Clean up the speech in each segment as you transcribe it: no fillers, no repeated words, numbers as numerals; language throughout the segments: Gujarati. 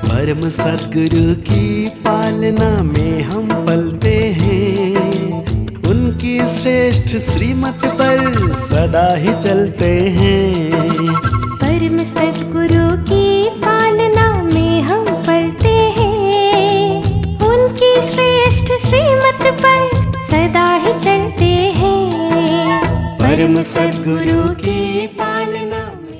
परम सद्गुरु की पालना में हम पलते हैं, उनकी श्रेष्ठ श्रीमत पर सदा ही चलते हैं। परम सद्गुरु की पालना में हम पलते हैं, उनकी श्रेष्ठ श्रीमत पर सदा ही चलते हैं। परम सद्गुरु की पालना में।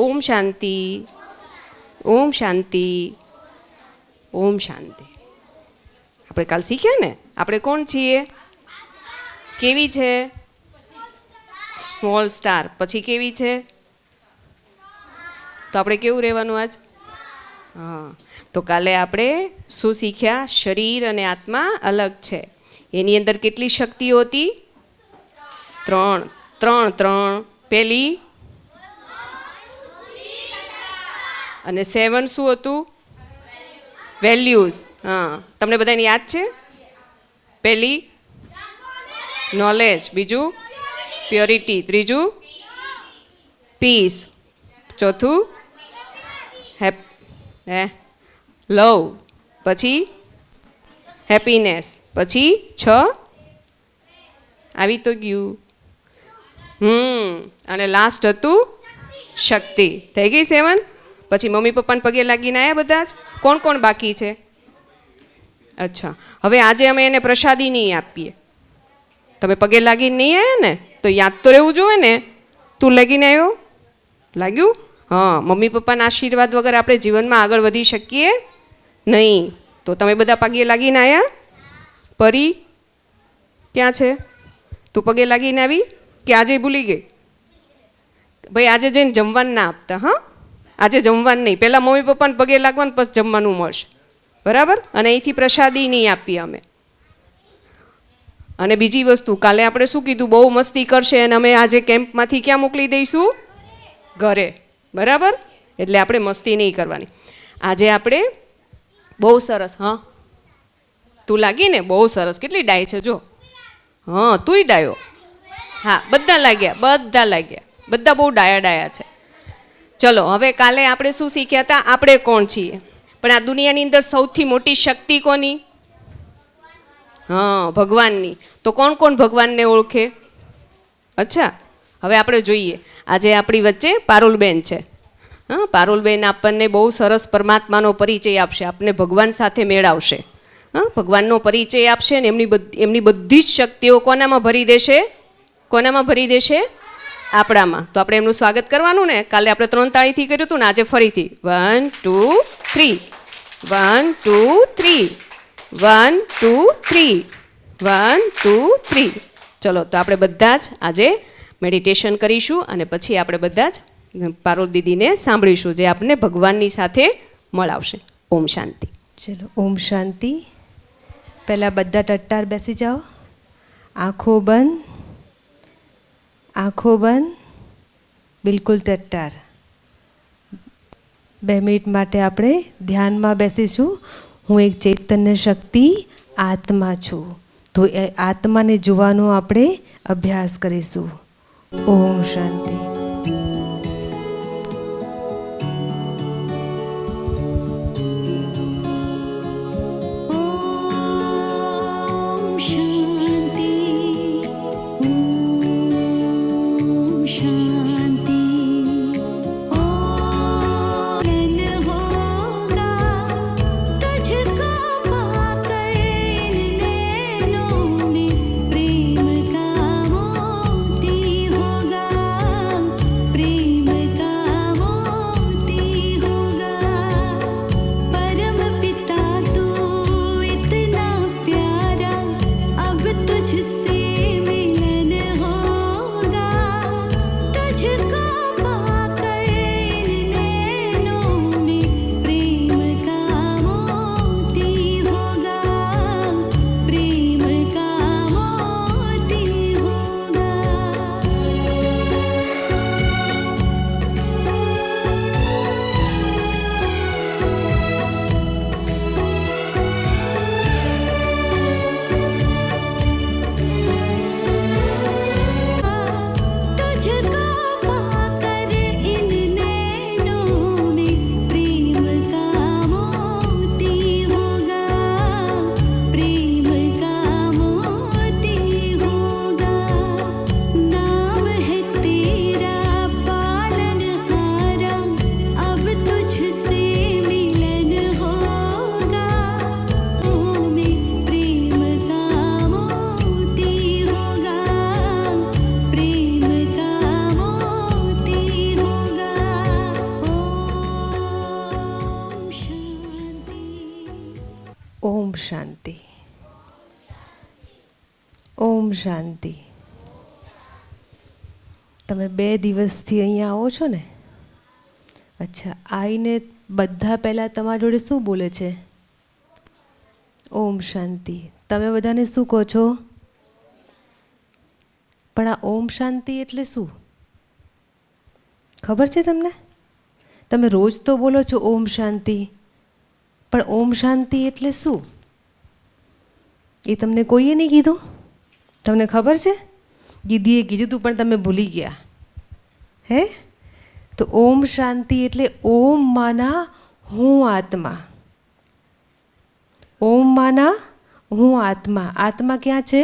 ઓમ શાંતિ, ઓમ શાંતિ, ઓમ શાંતિ. આપણે કાલ શીખ્યા ને, આપણે કોણ છીએ? કેવી છે? Small star. પછી કેવી છે? તો આપણે કેવું રહેવાનું આજ? હા, તો કાલે આપણે શું શીખ્યા? શરીર અને આત્મા અલગ છે. એની અંદર કેટલી શક્તિઓ હતી? ત્રણ. પહેલી અને 7 શું હતું? વેલ્યુઝ. હા, તમને બધાને યાદ છે? પહેલી નોલેજ, બીજું પ્યોરિટી, ત્રીજું પીસ, ચોથું લવ, પછી હેપીનેસ, પછી 6 આવી તો ગયું. અને લાસ્ટ હતું શક્તિ. થઈ ગઈ 7. પછી મમ્મી પપ્પાને પગે લાગીને આવ્યા બધા જ? કોણ કોણ બાકી છે? અચ્છા, હવે આજે અમે એને પ્રસાદી નહીં આપીએ. તમે પગે લાગીને નહીં આવ્યા ને, તો યાદ તો રહેવું જોઈએ ને. તું લાગીને આવ્યો? લાગ્યું? હા, મમ્મી પપ્પાના આશીર્વાદ વગર આપણે જીવનમાં આગળ વધી શકીએ નહીં. તો તમે બધા પગે લાગીને આવ્યા? પરી ક્યાં છે? તું પગે લાગીને આવી કે આજે ભૂલી ગઈ? ભાઈ આજે જઈને જમવાનું ના આપતા. હા, આજે જમવાનું નહીં, પહેલાં મમ્મી પપ્પાને પગે લાગવાનું, પછી જમવાનું મળશે, બરાબર? અને અહીંથી પ્રસાદી નહીં આપીએ અમે. અને બીજી વસ્તુ, કાલે આપણે શું કીધું? બહુ મસ્તી કરશે અને અમે આજે કેમ્પમાંથી ક્યાં મોકલી દઈશું? ઘરે, બરાબર? એટલે આપણે મસ્તી નહીં કરવાની. આજે આપણે બહુ સરસ. હા, તું લાગી ને? બહુ સરસ. કેટલી ડાય છે જો. હા, તુંય ડાયો. હા, બધા લાગ્યા, બધા બહુ ડાયા છે. ચલો, હવે કાલે આપણે શું શીખ્યા હતા? આપણે કોણ છીએ? પણ આ દુનિયાની અંદર સૌથી મોટી શક્તિ કોની? હા, ભગવાનની. તો કોણ કોણ ભગવાનને ઓળખે? અચ્છા, હવે આપણે જોઈએ. આજે આપણી વચ્ચે પારુલબેન છે. હા, પારુલબેન આપણને બહુ સરસ પરમાત્માનો પરિચય આપશે, આપણને ભગવાન સાથે મેળવશે. હા, ભગવાનનો પરિચય આપશે ને એમની બધી જ શક્તિઓ કોનામાં ભરી દેશે? કોનામાં ભરી દેશે? આપણામાં. તો આપણે એમનું સ્વાગત કરવાનું ને. કાલે આપણે 3 તાળીથી કર્યું હતું ને, આજે ફરીથી 1 2 3, 1 2 3, 1 2 3, 1 2 3. ચલો, તો આપણે બધા જ આજે મેડિટેશન કરીશું અને પછી આપણે બધા જ પારોલ દીદીને સાંભળીશું, જે આપને ભગવાનની સાથે મળાવશે. ઓમ શાંતિ. ચલો, ઓમ શાંતિ. પહેલાં બધા ટટ્ટાર બેસી જાઓ. આંખો બંધ, આંખો બંધ, બિલકુલ ટટ્ટાર. 2 મિનિટ માટે આપણે ધ્યાનમાં બેસીશું. હું એક ચૈતન્ય શક્તિ આત્મા છું, તો એ આત્માને જોવાનો આપણે અભ્યાસ કરીશું. ઓમ શાંતિ. ઓમ શાંતિ. ઓમ શાંતિ. તમે 2 દિવસથી અહીંયા આવો છો ને? અચ્છા, આવીને બધા પહેલાં તમારા જોડે શું બોલે છે? ઓમ શાંતિ. તમે બધાને શું કહો છો? પણ આ ઓમ શાંતિ એટલે શું ખબર છે તમને? તમે રોજ તો બોલો છો ઓમ શાંતિ, પણ ઓમ શાંતિ એટલે શું એ તમને કોઈએ નહીં કીધું? તમને ખબર છે? દીદીએ કીધું હતું પણ તમે ભૂલી ગયા. હે? તો ઓમ શાંતિ એટલે ઓમ માના હું આત્મા. ઓમ માના હું આત્મા. આત્મા ક્યાં છે?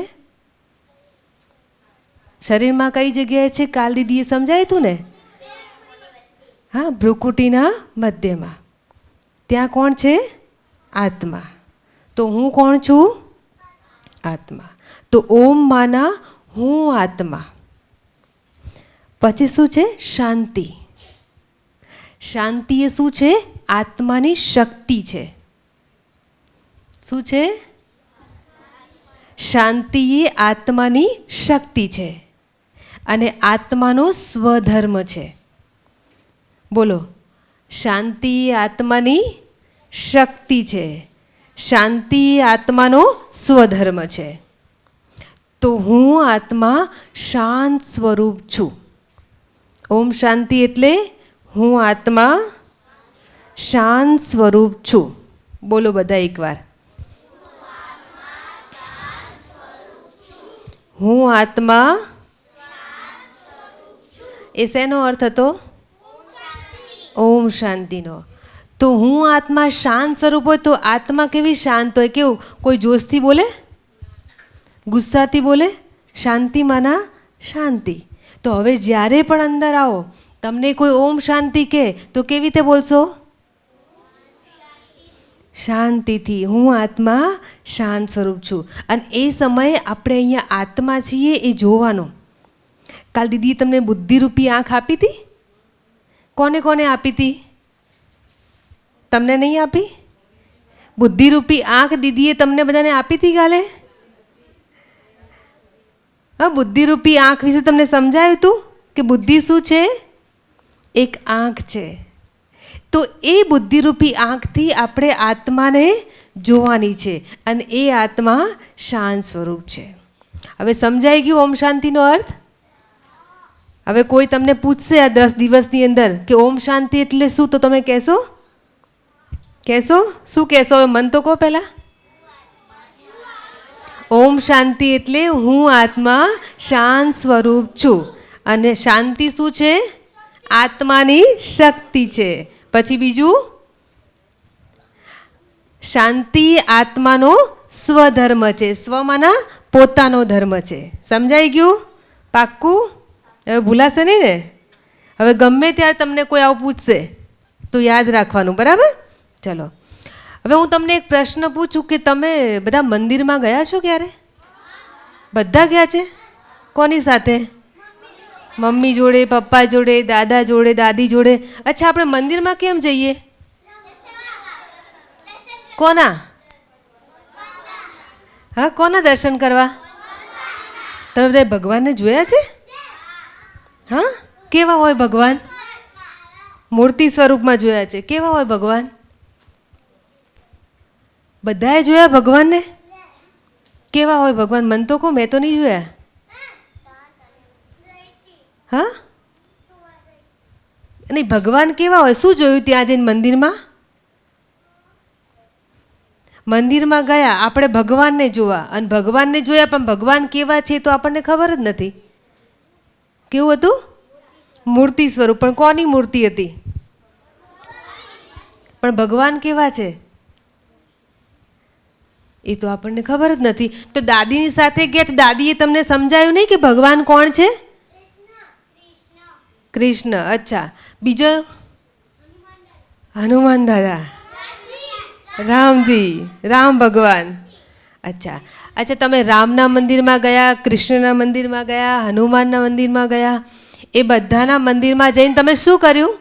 શરીરમાં કઈ જગ્યાએ છે? કાલ દીદીએ સમજાયું હતું ને? હા, ભ્રુકુટીના મધ્યમાં. ત્યાં કોણ છે? આત્મા. તો હું કોણ છું? આત્મા. તો ઓમ માના હું આત્મા. પછી શું છે? શાંતિ. શાંતિ એ શું છે? આત્માની શક્તિ છે. શું છે? શાંતિ એ આત્માની શક્તિ છે અને આત્માનો સ્વધર્મ છે. બોલો, શાંતિ એ આત્માની શક્તિ છે, શાંતિ એ આત્માનો સ્વધર્મ છે. તો હું આત્મા શાંત સ્વરૂપ છું. ઓમ શાંતિ એટલે હું આત્મા શાંત સ્વરૂપ છું. બોલો બધા એકવાર. હું આત્મા. એ શેનો અર્થ હતો? ઓમ શાંતિનો. તો હું આત્મા શાંત સ્વરૂપ હોય તો આત્મા કેવી શાંત હોય? કેવું? કોઈ જોશથી બોલે? ગુસ્સાથી બોલે? શાંતિ માના શાંતિ. તો હવે જ્યારે પણ અંદર આવો, તમને કોઈ ઓમ શાંતિ કહે તો કેવી રીતે બોલશો? શાંતિથી. હું આત્મા શાંત સ્વરૂપ છું. અને એ સમયે આપણે અહીંયા આત્મા છીએ એ જોવાનું. કાલ દીદીએ તમને બુદ્ધિરૂપી આંખ આપી હતી? કોને કોને આપી હતી? તમને નહીં આપી? બુદ્ધિરૂપી આંખ દીદીએ તમને બધાને આપી હતી કાલે? હા, બુદ્ધિરૂપી આંખ વિશે તમને સમજાયું હતું કે બુદ્ધિ શું છે? એક આંખ છે. તો એ બુદ્ધિરૂપી આંખથી આપણે આત્માને જોવાની છે અને એ આત્મા શાંત સ્વરૂપ છે. હવે સમજાઈ ગયું ઓમ શાંતિનો અર્થ? હવે કોઈ તમને પૂછશે આ 10 દિવસની અંદર કે ઓમ શાંતિ એટલે શું, તો તમે કહેશો? શું કહેશો? હવે મન તો કહો પહેલા. ઓમ શાંતિ એટલે હું આત્મા શાંત સ્વરૂપ છું અને શાંતિ શું છે? આત્માની શક્તિ છે. પછી બીજું, શાંતિ આત્માનો સ્વધર્મ છે. સ્વમાના પોતાનો ધર્મ છે. સમજાઈ ગયું? પાક્કું? હવે ભૂલાશે નહીં ને? હવે ગમે ત્યારે તમને કોઈ આવું પૂછશે તો યાદ રાખવાનું, બરાબર? ચલો, હવે હું તમને એક પ્રશ્ન પૂછું કે તમે બધા મંદિરમાં ગયા છો ક્યારે? બધા ગયા છે? કોની સાથે? મમ્મી જોડે, પપ્પા જોડે, દાદા જોડે, દાદી જોડે. અચ્છા, આપણે મંદિરમાં કેમ જઈએ? કોના? હા, કોના દર્શન કરવા? તમે બધા ભગવાનને જોયા છે? હા, કેવા હોય ભગવાન? મૂર્તિ સ્વરૂપમાં જોયા છે. કેવા હોય ભગવાન? બધાએ જોયા ભગવાનને? કેવા હોય ભગવાન? મન તો કહો, મેં તો નહીં જોયા. હા, નહીં, ભગવાન કેવા હોય? શું જોયું ત્યાં જઈને મંદિરમાં? મંદિરમાં ગયા આપણે ભગવાનને જોવા અને ભગવાનને જોયા, પણ ભગવાન કેવા છે તો આપણને ખબર જ નથી. કેવું હતું? મૂર્તિ સ્વરૂપ. પણ કોની મૂર્તિ હતી? પણ ભગવાન કેવા છે એ તો આપણને ખબર જ નથી. તો દાદીની સાથે ગયા તો દાદીએ તમને સમજાયું નહીં કે ભગવાન કોણ છે? કૃષ્ણ. અચ્છા, બીજો? હનુમાન દાદા, રામજી, રામ ભગવાન. અચ્છા, તમે રામના મંદિરમાં ગયા, કૃષ્ણના મંદિરમાં ગયા, હનુમાનના મંદિરમાં ગયા. એ બધાના મંદિરમાં જઈને તમે શું કર્યું?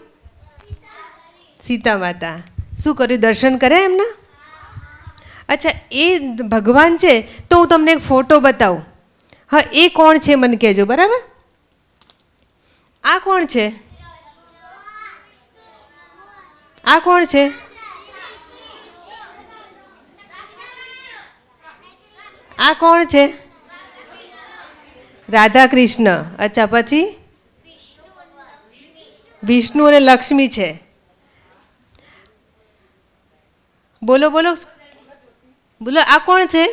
સીતા માતા શું કર્યું? દર્શન કર્યા એમના? અચ્છા, એ ભગવાન છે તો હું તમને એક ફોટો બતાવું. હા, એ કોણ છે મને કહેજો, બરાબર? આ કોણ છે? આ કોણ છે? આ કોણ છે? રાધા કૃષ્ણ. અચ્છા, પછી વિષ્ણુ અને લક્ષ્મી છે. બોલો બોલો બોલો, આ કોણ છે?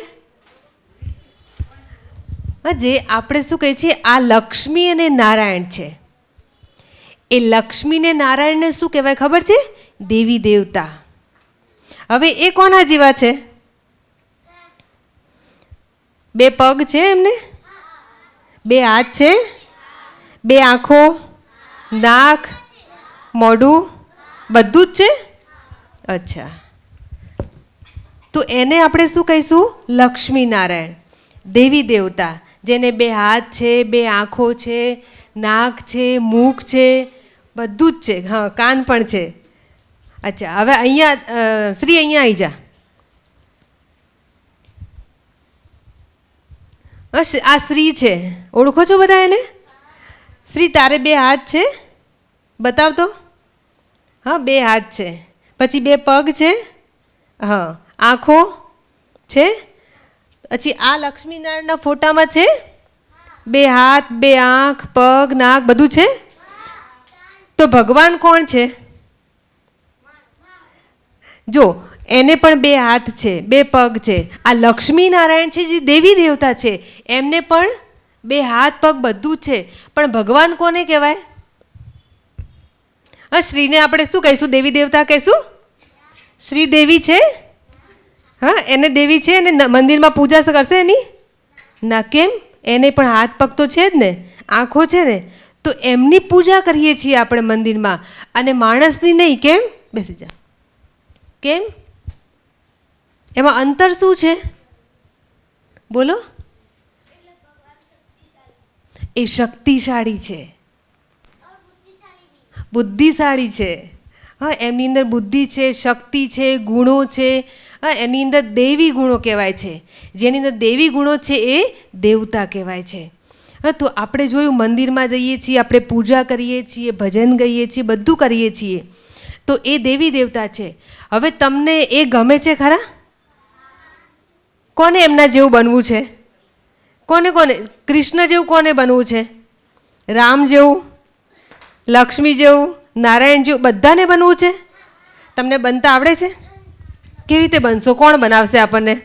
જે આપણે શું કહીએ છીએ આ લક્ષ્મી અને નારાયણ છે. એ લક્ષ્મી ને નારાયણને શું કહેવાય ખબર છે? દેવી દેવતા. હવે એ કોના જેવા છે? 2 પગ છે એમને, 2 હાથ છે, 2 આંખો, નાક, મોઢું, બધું જ છે. અચ્છા, તો એને આપણે શું કહીશું? લક્ષ્મી નારાયણ, દેવી દેવતા, જેને 2 હાથ છે, 2 આંખો છે, નાક છે, મુખ છે, બધું જ છે. હા, કાન પણ છે. અચ્છા, હવે અહીંયા શ્રી અહીંયા આવી જા. આ શ્રી છે, ઓળખો છો બધા એને? શ્રી, તારે 2 હાથ છે? બતાવ તો. હા, 2 હાથ છે, પછી 2 પગ છે, હા, આંખો છે, પછી આ લક્ષ્મીનારાયણના ફોટામાં છે 2 હાથ, 2 આંખ, પગ, નાક, બધું છે. તો ભગવાન કોણ છે? જો, એને પણ 2 હાથ છે, 2 પગ છે. આ લક્ષ્મી નારાયણ છે જે દેવી દેવતા છે, એમને પણ 2 હાથ, પગ, બધું છે. પણ ભગવાન કોને કહેવાય? હા, શ્રીને આપણે શું કહીશું? દેવી દેવતા કહીશું? શ્રી દેવી છે. હા, એને દેવી છે. એને મંદિરમાં પૂજા કરશે એની? ના. કેમ? એને પણ હાથ પગ તો છે જ ને, આંખો છે ને, તો એમની પૂજા કરીએ છીએ આપણે મંદિરમાં, અને માણસની નહીં. કેમ? બેસી જા. કેમ? એમાં અંતર શું છે? બોલો. એ શક્તિશાળી છે, બુદ્ધિશાળી છે. હા, એમની અંદર બુદ્ધિ છે, શક્તિ છે, ગુણો છે. હા, એની અંદર દેવી ગુણો કહેવાય છે. જેની અંદર દેવી ગુણો છે એ દેવતા કહેવાય છે. હા, તો આપણે જોયું મંદિરમાં જઈએ છીએ, આપણે પૂજા કરીએ છીએ, ભજન ગાઈએ છીએ, બધું કરીએ છીએ, તો એ દેવી દેવતા છે. હવે તમને એ ગમે છે ખરા? કોને એમના જેવું બનવું છે? કોને કૃષ્ણ જેવું કોને બનવું છે? રામ જેવું, લક્ષ્મી જેવું, નારાયણ જેવું, બધાને બનવું છે? તમને બનતા આવડે છે? કેવી રીતે બનશો? કોણ બનાવશે આપણને?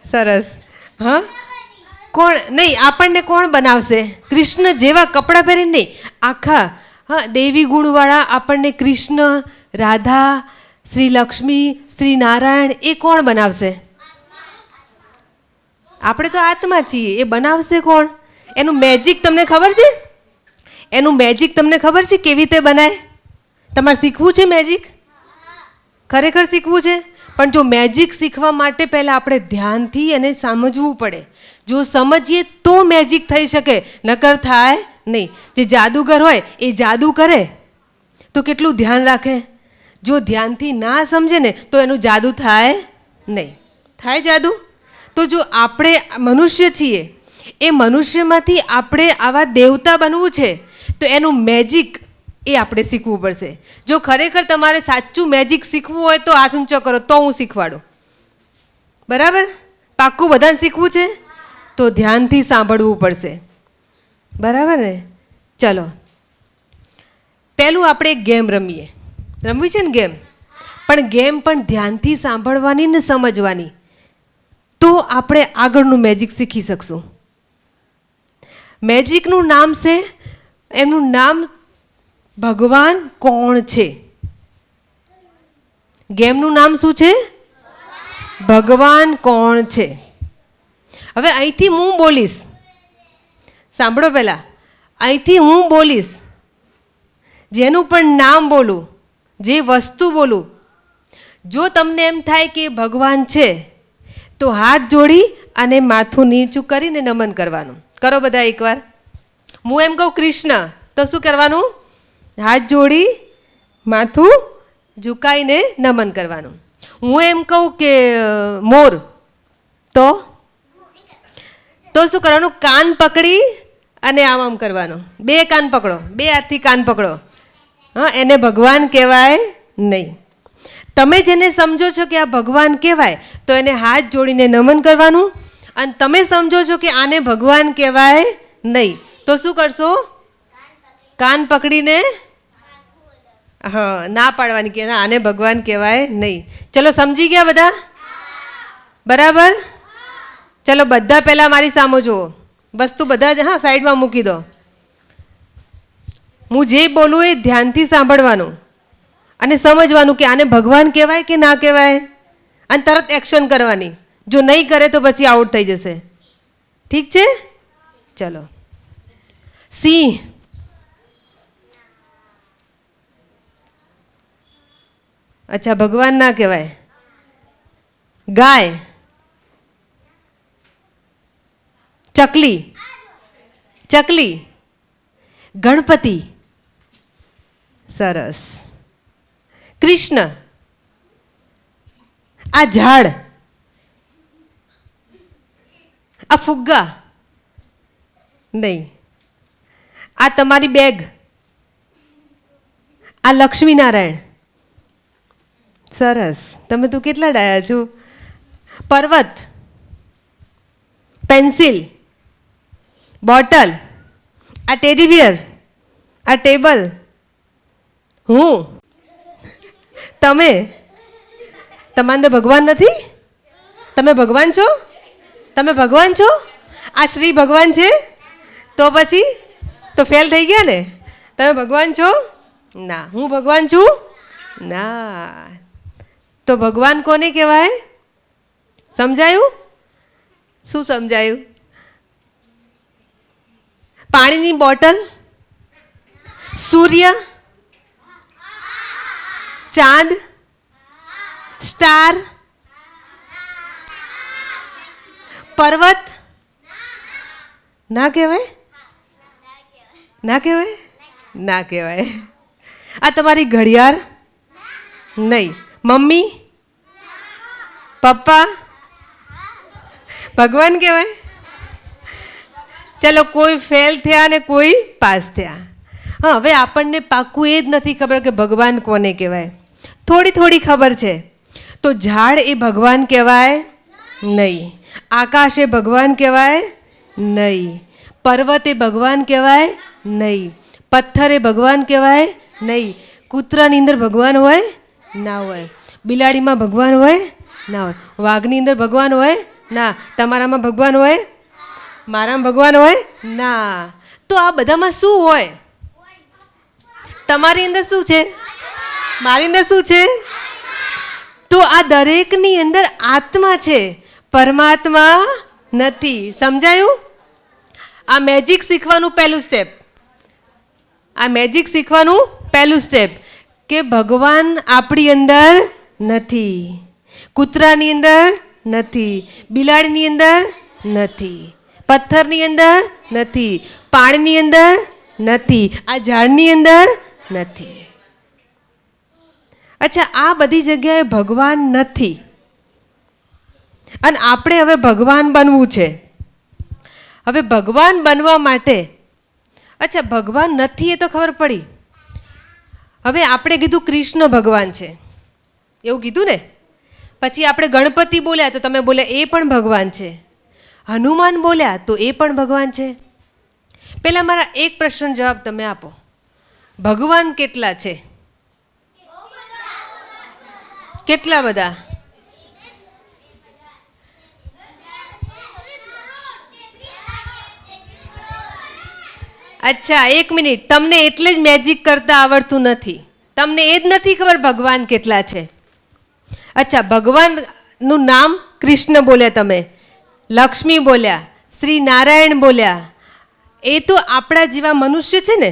સરસ. હા, કોણ નહીં, આપણને કોણ બનાવશે? કૃષ્ણ જેવા કપડાં પહેરીને નહીં, આખા હા દેવી ગુણવાળા આપણને કૃષ્ણ, રાધા, શ્રી લક્ષ્મી, શ્રી નારાયણ એ કોણ બનાવશે? આપણે તો આત્મા છીએ, એ બનાવશે કોણ? એનું મેજિક તમને ખબર છે? એનું મેજિક તમને ખબર છે કેવી રીતે બનાય? તમારે શીખવું છે મેજિક? ખરેખર શીખવું છે? પણ જો મેજિક શીખવા માટે પહેલાં આપણે ધ્યાનથી એને સમજવું પડે. જો સમજીએ તો મેજિક થઈ શકે, નકર થાય નહીં. જે જાદુગર હોય એ જાદુ કરે તો કેટલું ધ્યાન રાખે? જો ધ્યાનથી ના સમજે ને તો એનું જાદુ થાય નહીં. થાય જાદુ? તો જો આપણે મનુષ્ય છીએ, એ મનુષ્યમાંથી આપણે આવા દેવતા બનવું છે, તો એનું મેજિક એ આપણે શીખવું પડશે. જો ખરેખર તમારે સાચું મેજિક શીખવું હોય તો હાથ ઊંચો કરો, તો હું શીખવાડું. બરાબર? પાક્કું બધાને શીખવું છે? તો ધ્યાનથી સાંભળવું પડશે. બરાબર ને? ચલો, પહેલું આપણે એક ગેમ રમીએ. રમવી છે ને ગેમ? પણ ગેમ પણ ધ્યાનથી સાંભળવાની ને સમજવાની, તો આપણે આગળનું મેજિક શીખી શકશું. મેજિકનું નામ છે, એમનું નામ ભગવાન કોણ છે. ગેમનું નામ શું છે? ભગવાન કોણ છે. હવે અહીંથી હું બોલીશ, સાંભળો પહેલા. અહીંથી હું બોલીશ, જેનું પણ નામ બોલું, જે વસ્તુ બોલું, જો તમને એમ થાય કે ભગવાન છે, તો હાથ જોડી અને માથું નીચું કરીને નમન કરવાનું. કરો બધા એકવાર. હું એમ કહું કૃષ્ણ, તો શું કરવાનું? હાથ જોડી માથું ઝુકાઈને નમન કરવાનું. હું એમ કહું કે મોર, તો શું કરવાનું? કાન પકડી અને આમ આમ કરવાનું. બે કાન પકડો, બે હાથથી કાન પકડો. હા, એને ભગવાન કહેવાય નહીં. તમે જેને સમજો છો કે આ ભગવાન કહેવાય, તો એને હાથ જોડીને નમન કરવાનું. અને તમે સમજો છો કે આને ભગવાન કહેવાય નહીં, તો શું કરશો? કાન પકડીને હા ના પાડવાની કે ના, આને ભગવાન કહેવાય નહીં. ચલો, સમજી ગયા બધા? બરાબર? ચલો, બધા પહેલાં મારી સામે જુઓ. વસ્તુ બધા જ હા સાઈડમાં મૂકી દો. હું જે બોલું એ ધ્યાનથી સાંભળવાનું અને સમજવાનું કે આને ભગવાન કહેવાય કે ના કહેવાય, અને તરત એક્શન કરવાની. જો નહીં કરે તો પછી આઉટ થઈ જશે. ઠીક છે? ચલો. સિંહ, અચ્છા ભગવાન ના કહેવાય. ગાય, ચકલી, ચકલી, ગણપતિ, સરસ, કૃષ્ણ, આ ઝાડ, આ ફુગ્ગા નહીં, આ તમારી બેગ, આ લક્ષ્મીનારાયણ, સરસ. તમે તો કેટલા ડાયા છો. પર્વત, પેન્સિલ, બોટલ, આ ટેડી બિયર, આ ટેબલ, હું, તમે. તમારે તો ભગવાન નથી? તમે ભગવાન છો? તમે ભગવાન છો? આ શ્રી ભગવાન છે? તો પછી તો ફેલ થઈ ગયા ને. તમે ભગવાન છો? ના. હું ભગવાન છું? ના. તો ભગવાન કોને કહેવાય? સમજાયું? શું સમજાયું? પાણીની બોટલ, સૂર્ય, ચાંદ, સ્ટાર, પર્વત ના કહેવાય? ના કહેવાય? ના કહેવાય. આ તમારી ઘડિયાળ નહીં. મમ્મી, પપ્પા ભગવાન કહેવાય? ચલો, કોઈ ફેલ થયા ને કોઈ પાસ થયા. હા, હવે આપણને પાક્કું એ જ નથી ખબર કે ભગવાન કોને કહેવાય. થોડી થોડી ખબર છે. તો ઝાડ એ ભગવાન કહેવાય નહીં, આકાશ એ ભગવાન કહેવાય નહીં, પર્વત એ ભગવાન કહેવાય નહીં, પથ્થર એ ભગવાન કહેવાય નહીં, કૂતરાની અંદર ભગવાન હોય ના હોય, બિલાડીમાં ભગવાન હોય ના હોય, વાઘની અંદર ભગવાન હોય ના, તમારામાં ભગવાન હોય, મારામાં ભગવાન હોય ના. તો આ બધામાં શું હોય? તમારી અંદર શું છે? મારી અંદર શું છે? તો આ દરેકની અંદર આત્મા છે, પરમાત્મા નથી. સમજાયું? આ મેજિક શીખવાનું પહેલું સ્ટેપ, આ મેજિક શીખવાનું પહેલું સ્ટેપ કે ભગવાન આપણી અંદર નથી, કૂતરાની અંદર નથી, બિલાડીની અંદર નથી, પથ્થરની અંદર નથી, પાણીની અંદર નથી, આ ઝાડની અંદર નથી. અચ્છા, આ બધી જગ્યાએ ભગવાન નથી અને આપણે હવે ભગવાન બનવું છે. હવે ભગવાન બનવા માટે, અચ્છા ભગવાન નથી એ તો ખબર પડી. હવે આપણે કીધું કૃષ્ણ ભગવાન છે એવું કીધું ને, પછી આપણે ગણપતિ બોલ્યા તો તમે બોલ્યા એ પણ ભગવાન છે, હનુમાન બોલ્યા તો એ પણ ભગવાન છે. પહેલાં મારા એક પ્રશ્ન જવાબ તમે આપો, ભગવાન કેટલા છે? કેટલા બધા? અચ્છા, એક મિનિટ, તમને એટલે જ મેજિક કરતા આવડતું નથી, તમને એ જ નથી ખબર ભગવાન કેટલા છે. અચ્છા, ભગવાનનું નામ કૃષ્ણ બોલ્યા, તમે લક્ષ્મી બોલ્યા, શ્રી નારાયણ બોલ્યા, એ તો આપણા જેવા મનુષ્ય છે ને.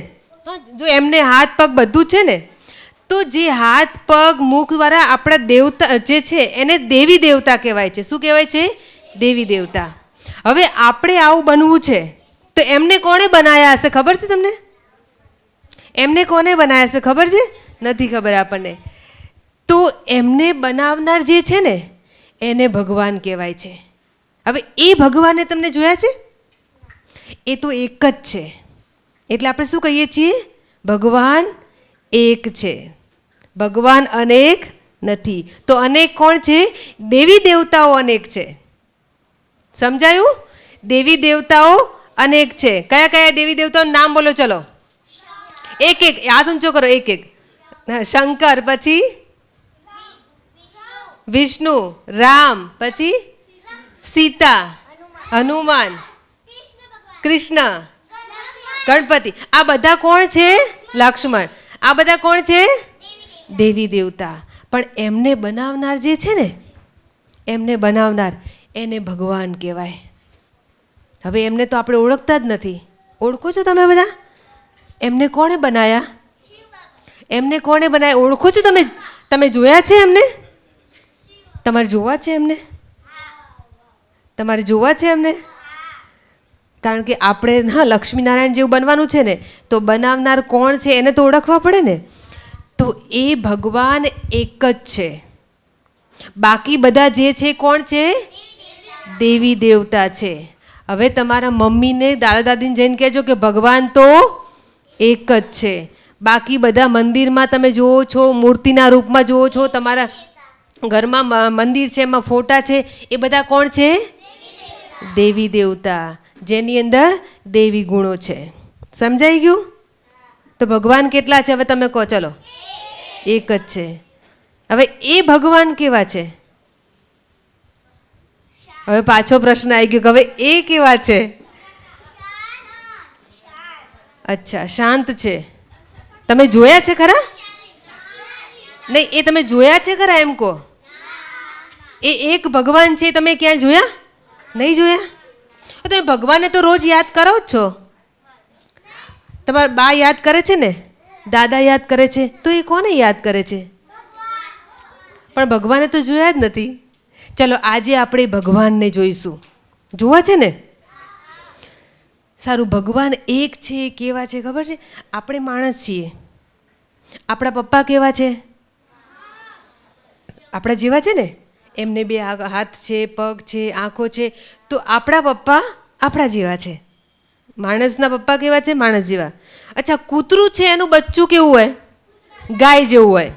જો એમને હાથ પગ બધું છે ને, તો જે હાથ પગ મુખવાળા આપણા દેવતા જે છે એને દેવી દેવતા કહેવાય છે. શું કહેવાય છે? દેવી દેવતા. હવે આપણે આવું બનવું છે તો એમને કોણે બનાવ્યા હશે ખબર છે તમને? એમને કોને બનાવ્યા હશે ખબર છે? નથી ખબર આપણને. તો એમને બનાવનાર જે છે ને એને ભગવાન કહેવાય છે. હવે એ ભગવાનને તમને જોયા છે? એ તો એક જ છે. એટલે આપણે શું કહીએ છીએ? ભગવાન એક છે, ભગવાન અનેક નથી. તો અનેક કોણ છે? દેવી દેવતાઓ અનેક છે. સમજાયું? દેવી દેવતાઓ અનેક છે. કયા કયા દેવી દેવતાઓનું નામ બોલો? ચલો એક એક યાદ ઊંચો કરો, એક એક. શંકર, પછી વિષ્ણુ, રામ, પછી સીતા, હનુમાન, કૃષ્ણ, ગણપતિ. આ બધા કોણ છે? લક્ષ્મણ. આ બધા કોણ છે? દેવી દેવતા. પણ એમને બનાવનાર જે છે ને, એમને બનાવનાર એને ભગવાન કહેવાય. હવે એમને તો આપણે ઓળખતા જ નથી. ઓળખો છો તમે બધા? એમને કોણે બનાયા? એમને કોણે બનાવ્યા ઓળખો છો તમે? તમે જોયા છે એમને? તમારે જોવા છે એમને? તમારે જોવા છે એમને? કારણ કે આપણે હા લક્ષ્મીનારાયણ જેવું બનવાનું છે ને, તો બનાવનાર કોણ છે એને તો ઓળખવા પડે ને. તો એ ભગવાન એક જ છે. બાકી બધા જે છે કોણ છે? દેવી દેવતા છે. હવે તમારા મમ્મીને દાદા દાદીને જઈને કહેજો કે ભગવાન તો એક જ છે. બાકી બધા મંદિરમાં તમે જુઓ છો, મૂર્તિના રૂપમાં જુઓ છો, તમારા ઘરમાં મંદિર છે એમાં ફોટા છે, એ બધા કોણ છે? દેવી દેવતા, જેની અંદર દેવી ગુણો છે. સમજાઈ ગયું? તો ભગવાન કેટલા છે હવે તમે કહો? ચલો, એક જ છે. હવે એ ભગવાન કેવા છે? હવે પાછો પ્રશ્ન આવી ગયો કે હવે એ કેવા છે? અચ્છા, શાંત છે. તમે જોયા છે ખરા? નહીં, એ તમે જોયા છે ખરા એમ કહો? એ એક ભગવાન છે તમે ક્યાં જોયા? નહીં જોયા? તમે ભગવાનને તો રોજ યાદ કરો જ છો. તમારા બા યાદ કરે છે ને, દાદા યાદ કરે છે, તો એ કોને યાદ કરે છે? પણ ભગવાને તો જોયા જ નથી. ચલો આજે આપણે ભગવાનને જોઈશું. જોવા છે ને? સારું, ભગવાન એક છે. કેવા છે ખબર છે? આપણે માણસ છીએ. આપણા પપ્પા કેવા છે? આપણા જેવા છે ને? એમને બે હાથ છે, પગ છે, આંખો છે. તો આપણા પપ્પા આપણા જેવા છે. માણસના પપ્પા કેવા છે? માણસ જેવા. અચ્છા, કૂતરું છે એનું બચ્ચું કેવું હોય? ગાય જેવું હોય.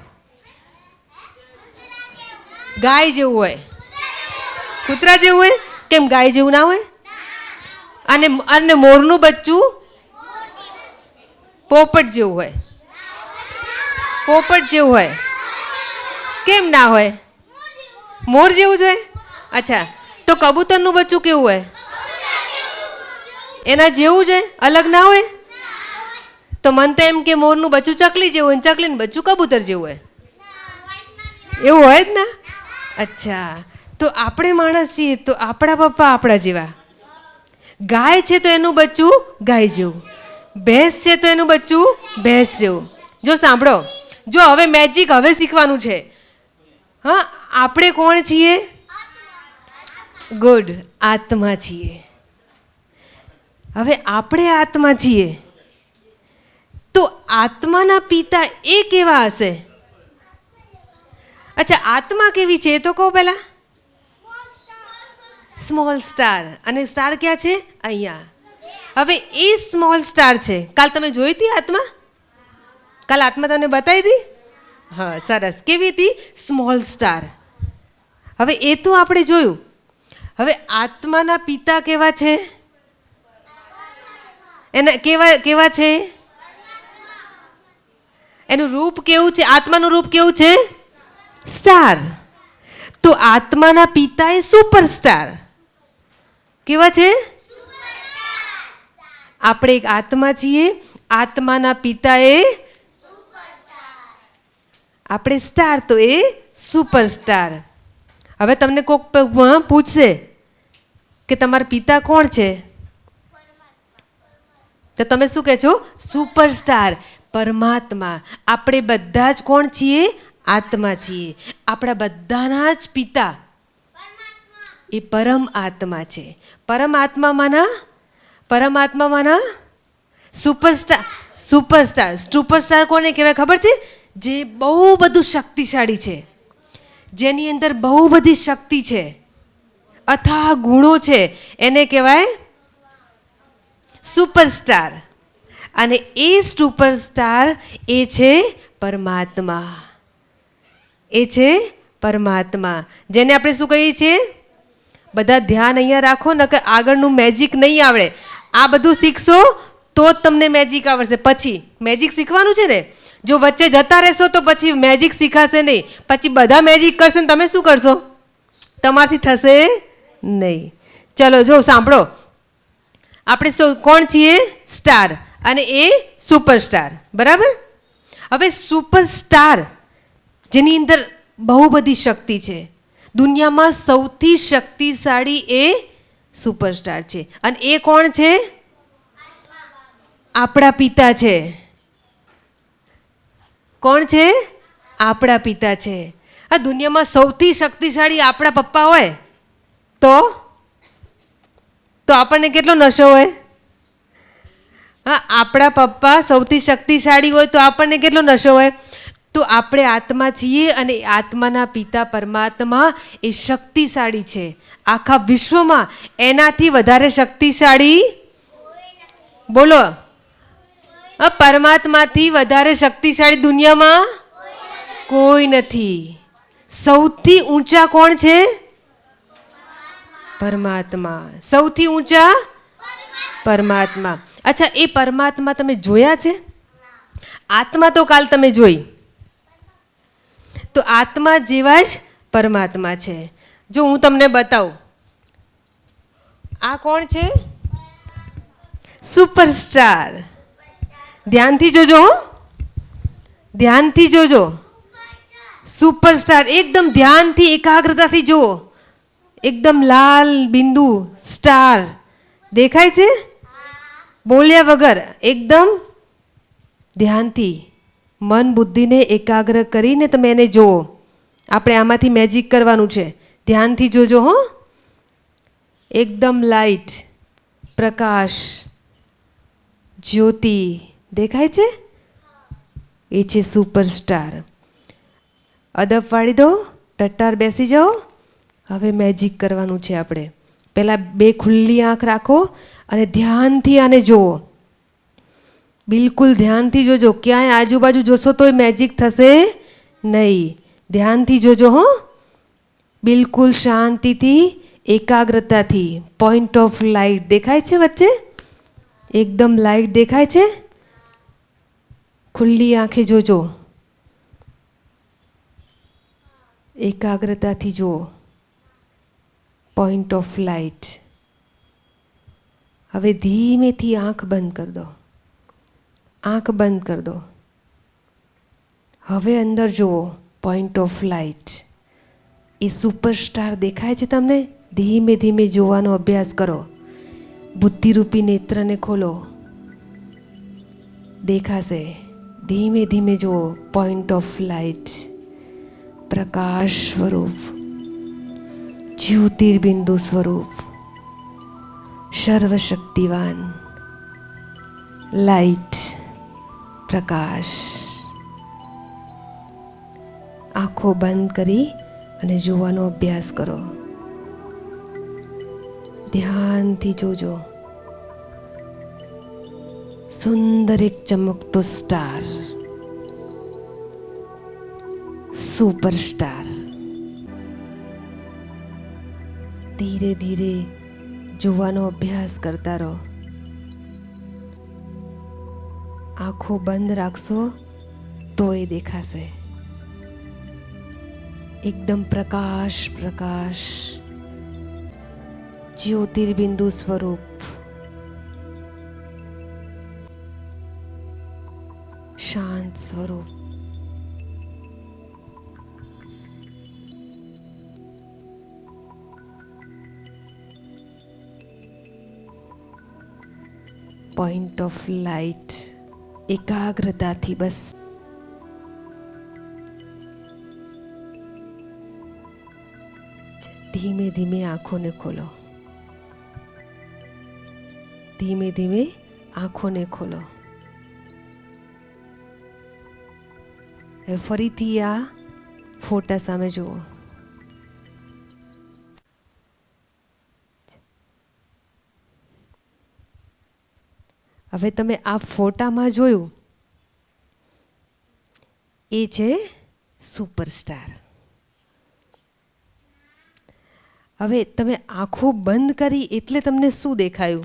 ગાય જેવું હોય. કૂતરા જેવું હોય? કેમ ગાય જેવું ના હોય? અને મોરનું બચ્ચું પોપટ જેવું હોય. પોપટ જેવું હોય. કેમ ના હોય? મોર જેવું જ હોય. અચ્છા, તો કબૂતરનું બચ્ચું કેવું હોય? એના જેવું જ હોય, અલગ ના હોય? તો મન તો એમ કે મોરનું બચ્ચું ચકલી જેવું હોય, ચકલીનું બચ્ચું કબૂતર જેવું હોય. એવું હોય જ ને. અચ્છા, તો આપણે માણસ છીએ તો આપણા પપ્પા આપણા જેવા. ગાય છે તો એનું બચ્ચું ગાય જેવું. ભેંસ છે તો એનું બચ્ચું ભેંસ જેવું. જો સાંભળો, જો હવે મેજિક હવે શીખવાનું છે. હા, આપણે કોણ છીએ? ગુડ, આત્મા છીએ. હવે આપણે આત્મા છીએ તો આત્માના પિતા એ કેવા હશે? અચ્છા, આત્મા કેવી છે એ તો કહો પહેલા. Small star. અને સ્ટાર ક્યાં છે? અહીંયા. હવે એ સ્મોલ સ્ટાર છે. કાલ તમે જોઈ હતી આત્મા? કાલ આત્મા તમને બતાવી હતી? હા, સરસ. કેવી હતી? Small star. હવે એ તો આપણે જોયું. હવે આત્માના પિતા કેવા છે? એના કેવા છે? એનું રૂપ કેવું છે? આત્માનું રૂપ કેવું છે? સ્ટાર. તો આત્માના પિતા એ સુપરસ્ટાર. કેવા છે? આપણે એક આત્મા છીએ. આત્માના પિતા એ આપણે સ્ટાર, તો એ સુપરસ્ટાર. હવે તમને કોક પૂછશે કે તમારા પિતા કોણ છે, તો તમે શું કહે છો? સુપરસ્ટાર, પરમાત્મા. આપણે બધા જ કોણ છીએ? આત્મા છીએ. આપણા બધાના જ પિતા એ પરમ આત્મા છે. પરમાત્મામાંના સુપરસ્ટાર. સુપરસ્ટાર કોને કહેવાય ખબર છે? જે બહુ બધું શક્તિશાળી છે, જેની અંદર બહુ બધી શક્તિ છે, અથાહ ગુણો છે, એને કહેવાય સુપરસ્ટાર. અને એ સુપરસ્ટાર એ છે પરમાત્મા. એ છે પરમાત્મા, જેને આપણે શું કહીએ છીએ? બધા ધ્યાન અહીંયા રાખો, નકર આગળનું મેજિક નહીં આવડે. આ બધું શીખશો તો જ તમને મેજિક આવડશે. પછી મેજિક શીખવાનું છે ને, જો વચ્ચે જતા રહેશો તો પછી મેજિક શીખાશે નહીં. પછી બધા મેજિક કરશે ને તમે શું કરશો? તમારાથી થશે નહીં. ચલો, જો સાંભળો, આપણે કોણ છીએ? સ્ટાર. અને એ સુપરસ્ટાર. બરાબર. હવે સુપરસ્ટાર જેની અંદર બહુ બધી શક્તિ છે, દુનિયામાં સૌથી શક્તિશાળી એ સુપરસ્ટાર છે. અને એ કોણ છે? આપણા પિતા છે. કોણ છે? આપણા પિતા છે. આ દુનિયામાં સૌથી શક્તિશાળી આપણા પપ્પા હોય તો આપણને કેટલો નશો હોય? હા, આપણા પપ્પા સૌથી શક્તિશાળી હોય તો આપણને કેટલો નશો હોય? તો આપણે આત્મા છીએ અને આત્માના પિતા પરમાત્મા એ શક્તિશાળી છે. આખા વિશ્વમાં એનાથી વધારે શક્તિશાળી બોલો. પરમાત્માથી વધારે શક્તિશાળી દુનિયામાં કોઈ નથી. સૌથી ઊંચા કોણ છે? પરમાત્મા. સૌથી ઊંચા પરમાત્મા. અચ્છા, એ પરમાત્મા તમે જોયા છે? આત્મા તો કાલ તમે જોઈ, તો આત્મા જેવા જ પરમાત્મા છે. જો હું તમને બતાવું, આ કોણ છે? સુપરસ્ટાર. ધ્યાનથી જોજો, ધ્યાનથી જોજો. સુપરસ્ટાર એકદમ ધ્યાનથી, એકાગ્રતાથી જુઓ. એકદમ લાલ બિંદુ સ્ટાર દેખાય છે? બોલ્યા વગર એકદમ ધ્યાનથી મન બુદ્ધિને એકાગ્ર કરીને તમે એને જુઓ. આપણે આમાંથી મેજિક કરવાનું છે. ધ્યાનથી જોજો હો. એકદમ લાઈટ, પ્રકાશ, જ્યોતિ દેખાય છે? એ છે સુપરસ્ટાર. અદબ પાડી દો, ટટ્ટાર બેસી જાઓ. હવે મેજિક કરવાનું છે આપણે. પહેલાં બે ખુલ્લી આંખ રાખો અને ધ્યાનથી આને જુઓ, બિલકુલ ધ્યાનથી જોજો. ક્યાંય આજુબાજુ જોશો તોય મેજિક થશે નહીં. ધ્યાનથી જોજો હો, બિલકુલ શાંતિથી, એકાગ્રતાથી. પોઈન્ટ ઓફ લાઇટ દેખાય છે વચ્ચે? એકદમ લાઇટ દેખાય છે? ખુલ્લી આંખે જોજો, એકાગ્રતાથી જુઓ. Point of light. હવે ધીમેથી આંખ બંધ કરી દો, આંખ બંધ કરી દો. હવે અંદર જુઓ, point of light. A superstar દેખાય છે તમને? ધીમે ધીમે જોવાનો અભ્યાસ કરો. બુદ્ધિરૂપી નેત્રને ખોલો, દેખાશે. ધીમે ધીમે જુઓ, પોઈન્ટ ઓફ લાઇટ. પ્રકાશ સ્વરૂપ, જ્યોતિર્બિંદુ સ્વરૂપ, સર્વશક્તિવાન લાઇટ, પ્રકાશ. આંખો બંધ કરી અને જોવાનો અભ્યાસ કરો. ધ્યાનથી જોજો. સુંદર એક ચમકતો સ્ટાર, સુપરસ્ટાર. ધીરે ધીરે જોવાનો અભ્યાસ કરતા રહો. આંખો બંધ રાખશો તો એ દેખાશે. એકદમ પ્રકાશ પ્રકાશ, જ્યોતિર્બિંદુ સ્વરૂપ, શાંત સ્વરૂપ. Point of light. એકાગ્રતાથી બસ ધીમે ધીમે આંખોને ખોલો, ધીમે ધીમે આંખોને ખોલો. હવે ફરીથી આ ફોટા સામે જુઓ. હવે તમે આ ફોટામાં જોયું, એ છે સુપરસ્ટાર. હવે તમે આંખો બંધ કરી એટલે તમને શું દેખાયું?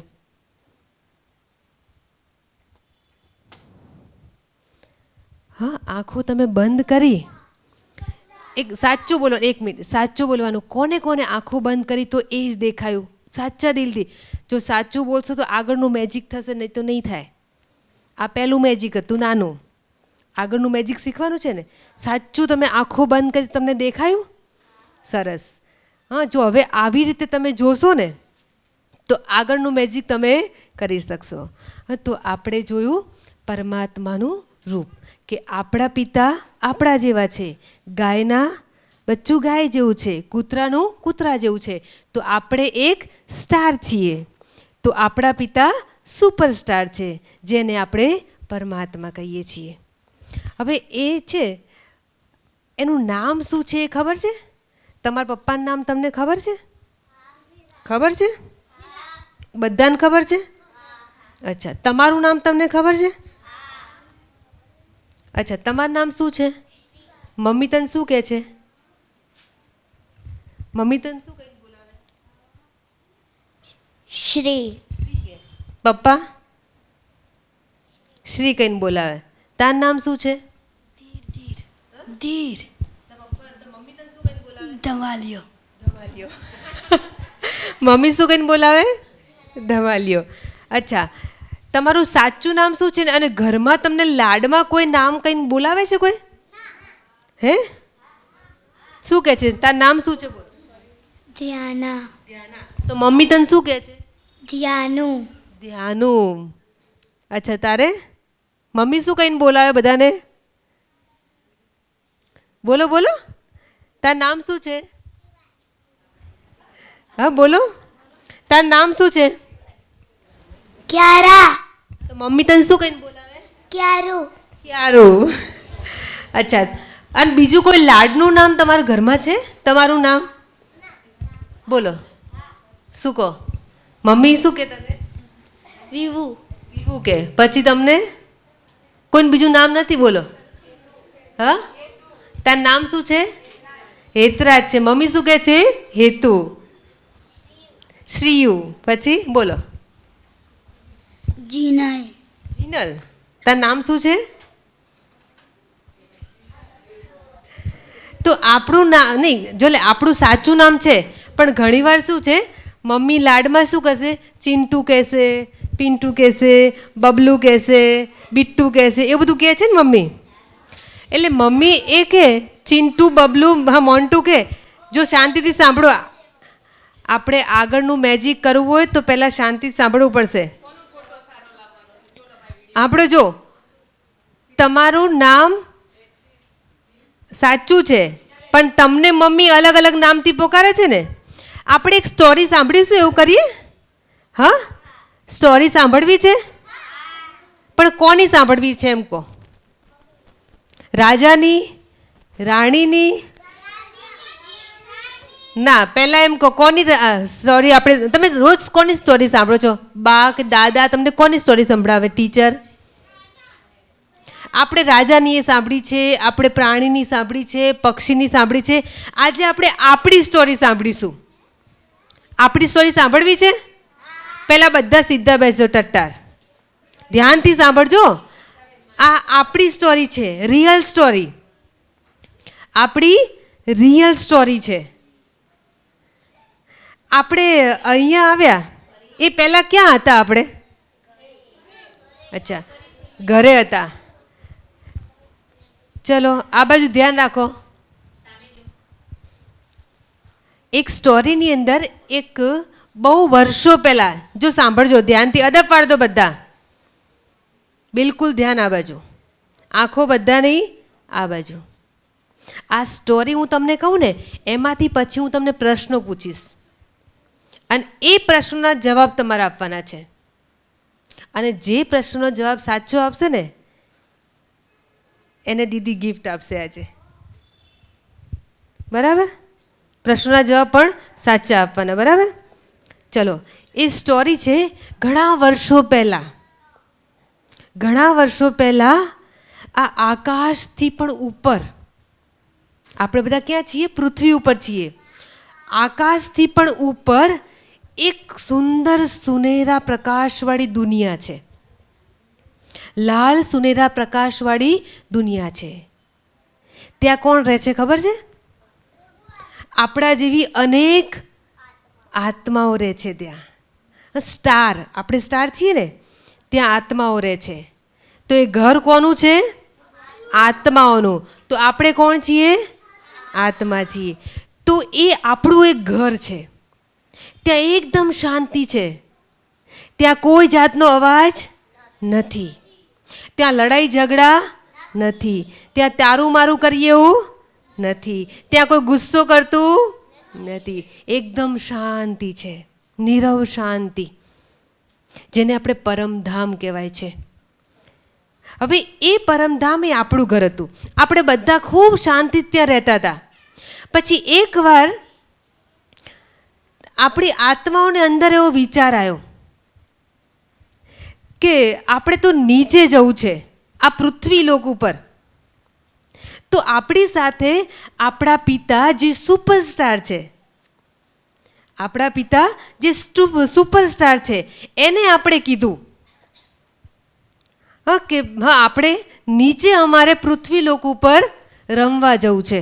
હા, આંખો તમે બંધ કરી. એક સાચું બોલો, 1 મિનિટ સાચું બોલવાનું. કોને કોને આંખો બંધ કરી તો એ જ દેખાયું? સાચા દિલથી. જો સાચું બોલશો તો આગળનું મેજિક થશે, નહીં તો નહીં થાય. આ પહેલું મેજિક હતું નાનું, આગળનું મેજિક શીખવાનું છે ને. સાચું તમે આંખો બંધ કરી તમને દેખાયું? સરસ. હા, જો હવે આવી રીતે તમે જોશો ને તો આગળનું મેજિક તમે કરી શકશો. હા, તો આપણે જોયું પરમાત્માનું રૂપ, કે આપણા પિતા આપણા જેવા છે. ગાયના બચ્ચું ગાય જેવું છે, કૂતરાનું કૂતરા જેવું છે. તો આપણે એક સ્ટાર છીએ. તો આપણા પિતા સુપરસ્ટાર છે, જેને આપણે પરમાત્મા કહીએ છીએ. હવે એ છે, એનું નામ શું છે એ ખબર છે? તમારા પપ્પાનું નામ તમને ખબર છે? ખબર છે? બધાને ખબર છે? અચ્છા, તમારું નામ તમને ખબર છે? અચ્છા, તમારું નામ શું છે? મમ્મી તને શું કહે છે? મમ્મી તને શું કહીને બોલાવે? શ્રી. પપ્પા શ્રી કહીને બોલાવે. તારું નામ શું છે? ધીર. મમ્મી તને શું કહીને બોલાવે? ધમાલિયો. ધમાલિયો. મમ્મી શું કહીને બોલાવે? ધમાલિયો. અચ્છા, તમારું સાચું નામ શું છે? અને ઘરમાં તમને લાડમાં કોઈ નામ કહીને બોલાવે છે કોઈ? હે, શું કહે છે? તારું નામ શું છે? બોલ. ધ્યાના. તો મમ્મી તને શું કહે છે? ધ્યાનુ. ધ્યાનુ. અચ્છા, તારે મમ્મી શું કહીને બોલાવે બધાને? બોલો બોલો, તારું નામ શું છે? હા બોલો, તારું નામ શું છે? ક્યારા. તો મમ્મી તને શું કહીને બોલાવે? ક્યારુ. ક્યારું. અચ્છા, અને બીજું કોઈ લાડનું નામ તમારા ઘરમાં છે? તમારું નામ બોલો. શું કહો? મમ્મી શું કહે તને? વિવુ વિભુ કે પછી તમને કોઈ બીજું નામ નથી? બોલો. હા, તારું નામ શું છે? હેતરાજ છે. મમ્મી શું કહે છે? હેતુ. શ્રીયુ. પછી બોલો. જીનલ જીનલ. તારું નામ શું છે? તો આપણું નામ નહીં, જો લે આપણું સાચું નામ છે, પણ ઘણીવાર શું છે, મમ્મી લાડમાં શું કહેશે? ચિંટુ કહેશે, પિન્ટુ કહેશે, બબલું કહેશે, બિટ્ટુ કહેશે, એવું બધું કહે છે ને મમ્મી. એટલે મમ્મી એ કે ચિંટુ, બબલું, હા મોન્ટુ કે. જો શાંતિથી સાંભળો, આપણે આગળનું મેજિક કરવું હોય તો પહેલાં શાંતિથી સાંભળવું પડશે. આપણે જો તમારું નામ સાચું છે, પણ તમને મમ્મી અલગ અલગ નામથી પોકારે છે ને. આપણે એક સ્ટોરી સાંભળીશું, એવું કરીએ? હા, સ્ટોરી સાંભળવી છે, પણ કોની સાંભળવી છે એમ કહો? રાજાની, રાણીની? ના, પહેલા એમ કહો કોની સ્ટોરી. આપણે તમે રોજ કોની સ્ટોરી સાંભળો છો? બા કે દાદા તમને કોની સ્ટોરી સંભળાવે? ટીચર? આપણે રાજાની એ સાંભળી છે, આપણે પ્રાણીની સાંભળી છે, પક્ષીની સાંભળી છે. આજે આપણે આપણી સ્ટોરી સાંભળીશું. આપણી સ્ટોરી સાંભળવી છે? પહેલાં બધા સીધા બેસજો, ટટ્ટાર. ધ્યાનથી સાંભળજો. આ આપણી સ્ટોરી છે, રિયલ સ્ટોરી. આપણી રિયલ સ્ટોરી છે. આપણે અહીંયા આવ્યા એ પહેલાં ક્યાં હતા આપણે? અચ્છા, ઘરે હતા. ચલો આ બાજુ ધ્યાન રાખો. એક સ્ટોરીની અંદર એક બહુ વર્ષો પહેલાં, જો સાંભળજો ધ્યાનથી, અદબ પાડજો બધા, બિલકુલ ધ્યાન આ બાજુ, આંખો બધા નહીં, આ બાજુ. આ સ્ટોરી હું તમને કહું ને, એમાંથી પછી હું તમને પ્રશ્નો પૂછીશ, અને એ પ્રશ્નોના જવાબ તમારે આપવાના છે. અને જે પ્રશ્નનો જવાબ સાચો આપશે ને એને દીદી ગિફ્ટ આપશે આજે. બરાબર? પ્રશ્નોના જવાબ પણ સાચા આપવાના. બરાબર? ચલો, એ સ્ટોરી છે ઘણા વર્ષો પહેલાં. ઘણા વર્ષો પહેલાં આ આકાશથી પણ ઉપર, આપણે બધા ક્યાં છીએ? પૃથ્વી ઉપર છીએ. આકાશથી પણ ઉપર એક સુંદર સુનેરા પ્રકાશવાળી દુનિયા છે. લાલ સુનેરા પ્રકાશવાળી દુનિયા છે. ત્યાં કોણ રહે છે ખબર છે? આપણા જેવી અનેક આત્માઓ રહે છે ત્યાં. સ્ટાર, આપણે સ્ટાર છીએ ને, ત્યાં આત્માઓ રહે છે. તો એ ઘર કોનું છે? આત્માઓનું. તો આપણે કોણ છીએ? આત્મા છીએ. તો એ આપણું એક ઘર છે. ત્યાં એકદમ શાંતિ છે. ત્યાં કોઈ જાતનો અવાજ નથી. ત્યાં લડાઈ ઝઘડા નથી. ત્યાં તારું મારું કરીએ એવું નથી. ત્યાં કોઈ ગુસ્સો કરતું નથી. એકદમ શાંતિ છે, નીરવ શાંતિ, જેને આપણે પરમધામ કહેવાય છે. હવે એ પરમધામ એ આપણું ઘર હતું. આપણે બધા ખૂબ શાંતિ ત્યાં રહેતા હતા. પછી એકવાર આપણી આત્માઓને અંદર એવો વિચાર આવ્યો કે આપણે તો નીચે જવું છે, આ પૃથ્વી લોક ઉપર. તો આપણી સાથે આપણા પિતા જે સુપરસ્ટાર છે, આપણા પિતા જે સુપરસ્ટાર છે, એને આપણે કીધું કે હા, આપણે નીચે અમારે પૃથ્વી લોક ઉપર રમવા જવું છે.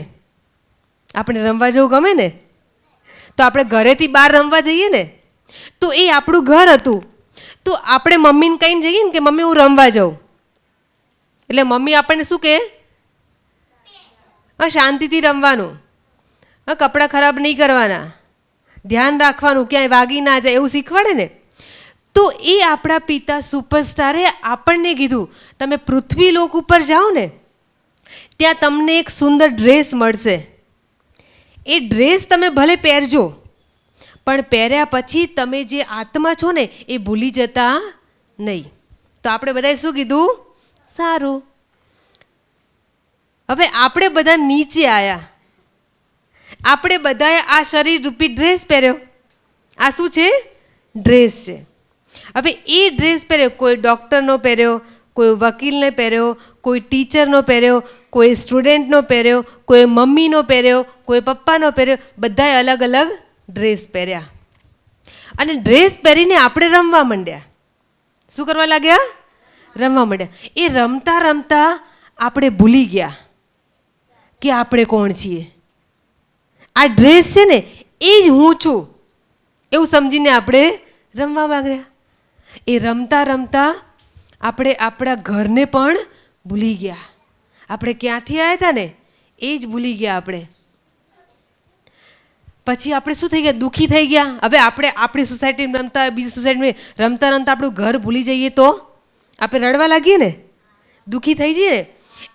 આપણે રમવા જવું ગમે ને, તો આપણે ઘરેથી બહાર રમવા જઈએ ને, તો એ આપણું ઘર હતું. તો આપણે મમ્મીને કહીને જઈએ ને કે મમ્મી હું રમવા જાઉં, એટલે મમ્મી આપણને શું કહે? હા, શાંતિથી રમવાનું, હા, કપડાં ખરાબ નહીં કરવાના, ધ્યાન રાખવાનું, ક્યાંય વાગી ના જાય, એવું શીખવાડે ને. તો એ આપણા પિતા સુપરસ્ટારે આપણને કીધું તમે પૃથ્વી લોક ઉપર જાઓ ને, ત્યાં તમને એક સુંદર ડ્રેસ મળશે. એ ડ્રેસ તમે ભલે પહેરજો, પણ પહેર્યા પછી તમે જે આત્મા છો ને એ ભૂલી જતા નહીં. તો આપણે બધાએ શું કીધું? સારું. હવે આપણે બધા નીચે આવ્યા. આપણે બધાએ આ શરીર રૂપી ડ્રેસ પહેર્યો. આ શું છે? ડ્રેસ છે. હવે એ ડ્રેસ પહેર્યો, કોઈ ડૉક્ટરનો પહેર્યો, કોઈ વકીલને પહેર્યો, કોઈ ટીચરનો પહેર્યો, કોઈ સ્ટુડન્ટનો પહેર્યો, કોઈ મમ્મીનો પહેર્યો, કોઈ પપ્પાનો પહેર્યો, બધાએ અલગ અલગ ડ્રેસ પહેર્યા. અને ડ્રેસ પહેરીને આપણે રમવા માંડ્યા. શું કરવા લાગ્યા? રમવા માંડ્યા. એ રમતા રમતા આપણે ભૂલી ગયા કે આપણે કોણ છીએ. આ ડ્રેસ છે ને એ જ હું છું એવું સમજીને આપણે રમવા માંગ્યા. એ રમતા રમતા આપણે આપણા ઘરને પણ ભૂલી ગયા. આપણે ક્યાંથી આવ્યા હતા ને એ જ ભૂલી ગયા આપણે. પછી આપણે શું થઈ ગયા? દુઃખી થઈ ગયા. હવે આપણે આપણી સોસાયટીમાં રમતા હોય, બીજી સોસાયટીમાં રમતા રમતા આપણું ઘર ભૂલી જઈએ તો આપણે રડવા લાગીએ ને, દુઃખી થઈ જઈએ ને.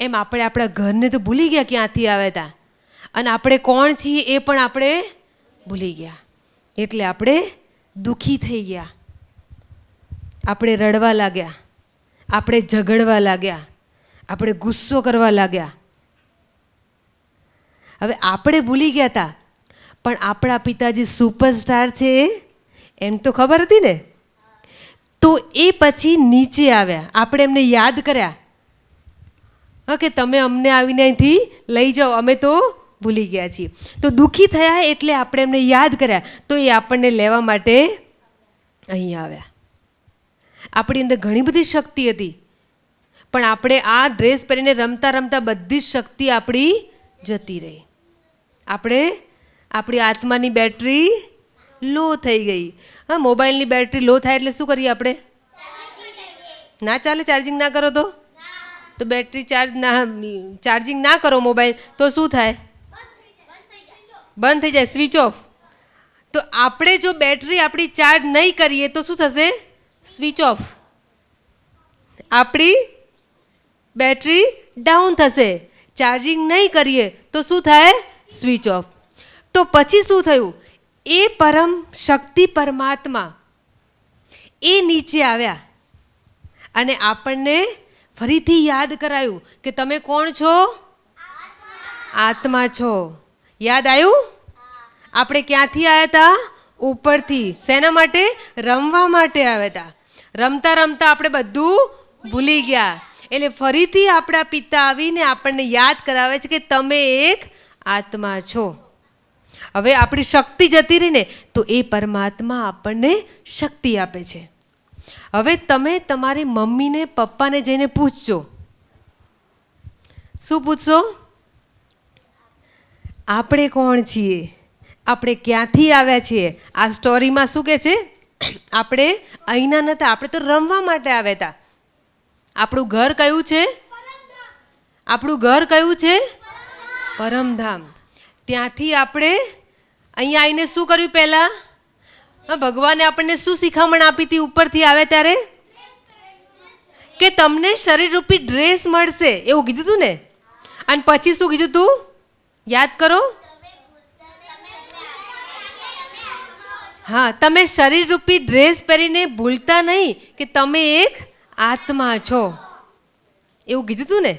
એમ આપણે આપણા ઘરને તો ભૂલી ગયા ક્યાંથી આવ્યા હતા, અને આપણે કોણ છીએ એ પણ આપણે ભૂલી ગયા. એટલે આપણે દુઃખી થઈ ગયા, આપણે રડવા લાગ્યા, આપણે ઝઘડવા લાગ્યા, આપણે ગુસ્સો કરવા લાગ્યા. હવે આપણે ભૂલી ગયા હતા, પણ આપણા પિતાજી સુપરસ્ટાર છે એમ તો ખબર હતી ને. તો એ પછી નીચે આવ્યા, આપણે એમને યાદ કર્યા. હા, કે તમે અમને આવીને અહીંથી લઈ જાઓ, અમે તો ભૂલી ગયા છીએ. તો દુઃખી થયા એટલે આપણે એમને યાદ કર્યા, તો એ આપણને લેવા માટે અહીં આવ્યા. આપણી અંદર ઘણી બધી શક્તિ હતી, પણ આપણે આ ડ્રેસ પહેરીને રમતા રમતા બધી જ શક્તિ આપણી જતી રહી. આપણી આત્માની બેટરી લો થઈ ગઈ. હા, મોબાઈલની બેટરી લો થાય એટલે શું કરીએ આપણે? ના ચાલે, ચાર્જિંગ ના કરો તો બેટરી ચાર્જિંગ ના કરો મોબાઈલ તો શું થાય? બંધ થઈ જાય, સ્વિચ ઓફ. તો આપણે જો બેટરી આપણી ચાર્જ નહીં કરીએ તો શું થશે? Switch off. આપણી બેટરી ડાઉન થશે. ચાર્જિંગ નહીં કરીએ તો શું થાય? Switch off. તો પછી શું થયું? એ પરમ શક્તિ પરમાત્મા એ નીચે આવ્યા અને આપણને ફરીથી યાદ કરાયું કે તમે કોણ છો? આત્મા છો. યાદ આવ્યું? આપણે ક્યાંથી આવ્યા હતા? ઉપરથી. શેના માટે? રમવા માટે આવ્યા હતા. રમતા રમતા આપણે બધું ભૂલી ગયા. એટલે ફરીથી આપણા પિતા આવીને આપણને યાદ કરાવે છે કે તમે એક આત્મા છો. હવે આપણી શક્તિ જતી રહી ને તો એ પરમાત્મા આપણને શક્તિ આપે છે. હવે તમે તમારી મમ્મીને પપ્પાને જઈને પૂછજો. શું પૂછશો? આપણે કોણ છીએ? આપણે ક્યાંથી આવ્યા છીએ? આ સ્ટોરીમાં શું કહે છે? આપણે અહીંના નહોતા, આપણે તો રમવા માટે આવ્યા હતા. આપણું ઘર કયું છે? આપણું ઘર કયું છે? પરમધામ. ત્યાંથી આપણે અહીંયા આવીને શું કર્યું? પહેલાં ભગવાને આપણને શું શિખામણ આપી હતી ઉપરથી આવે ત્યારે? કે તમને શરીરરૂપી ડ્રેસ મળશે એવું કીધું હતું ને. અને પછી શું કીધું તું? યાદ કરો. હા, તમે શરીરરૂપી ડ્રેસ પહેરીને ભૂલતા નહીં કે તમે એક આત્મા છો એવું કીધું હતું ને.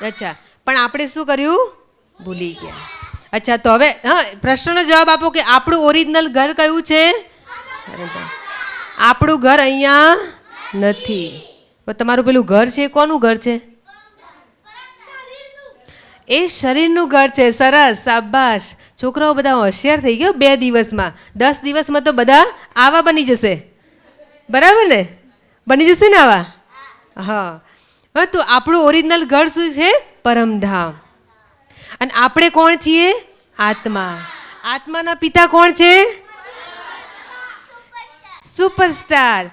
અચ્છા, પણ આપણે શું કર્યું? ભૂલી ગયા. અચ્છા, તો હવે હા, પ્રશ્નનો જવાબ આપો કે આપણું ઓરિજિનલ ઘર કયું છે? આપણું ઘર અહીંયા નથી. તમારું પેલું ઘર છે એ કોનું ઘર છે? એ શરીરનું ઘર છે. સરસ, શાબાશ. છોકરાઓ બધા હોશિયાર થઈ ગયો 2 દિવસમાં. 10 દિવસમાં તો બધા આવા બની જશે. બરાબર ને? બની જશે ને આવા? હા હા. તો આપણું ઓરિજિનલ ઘર શું છે? પરમધામ. અને આપણે કોણ છીએ? આત્મા. આત્માના પિતા કોણ છે? સુપરસ્ટાર.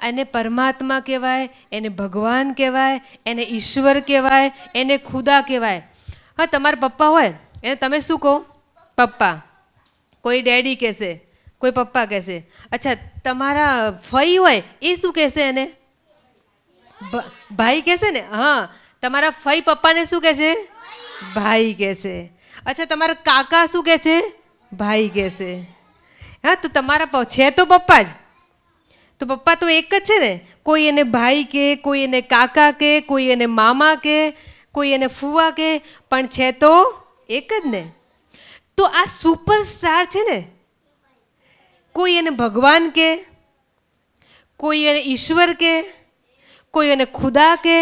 એને પરમાત્મા કહેવાય, એને ભગવાન કહેવાય, એને ઈશ્વર કહેવાય, એને ખુદા કહેવાય. હા, તમારા પપ્પા હોય એને તમે શું કહો? પપ્પા. કોઈ ડેડી કહેશે, કોઈ પપ્પા કહેશે. અચ્છા, તમારા ફઈ હોય એ શું કહેશે? એને ભાઈ કહેશે ને. હા, તમારા ફઈ પપ્પાને શું કહેશે? ભાઈ કહેશે. અચ્છા, તમારા કાકા શું કહે છે? ભાઈ કહેશે. હા, તો તમારા છે તો પપ્પા જ. તો પપ્પા તો એક જ છે ને. કોઈ એને ભાઈ કે, કોઈ એને કાકા કે, કોઈ એને મામા કે, કોઈ એને ફુવા કે, પણ છે તો એક જ ને. તો આ સુપરસ્ટાર છે ને, કોઈ એને ભગવાન કે, કોઈ એને ઈશ્વર કહે, કોઈ એને ખુદા કહે,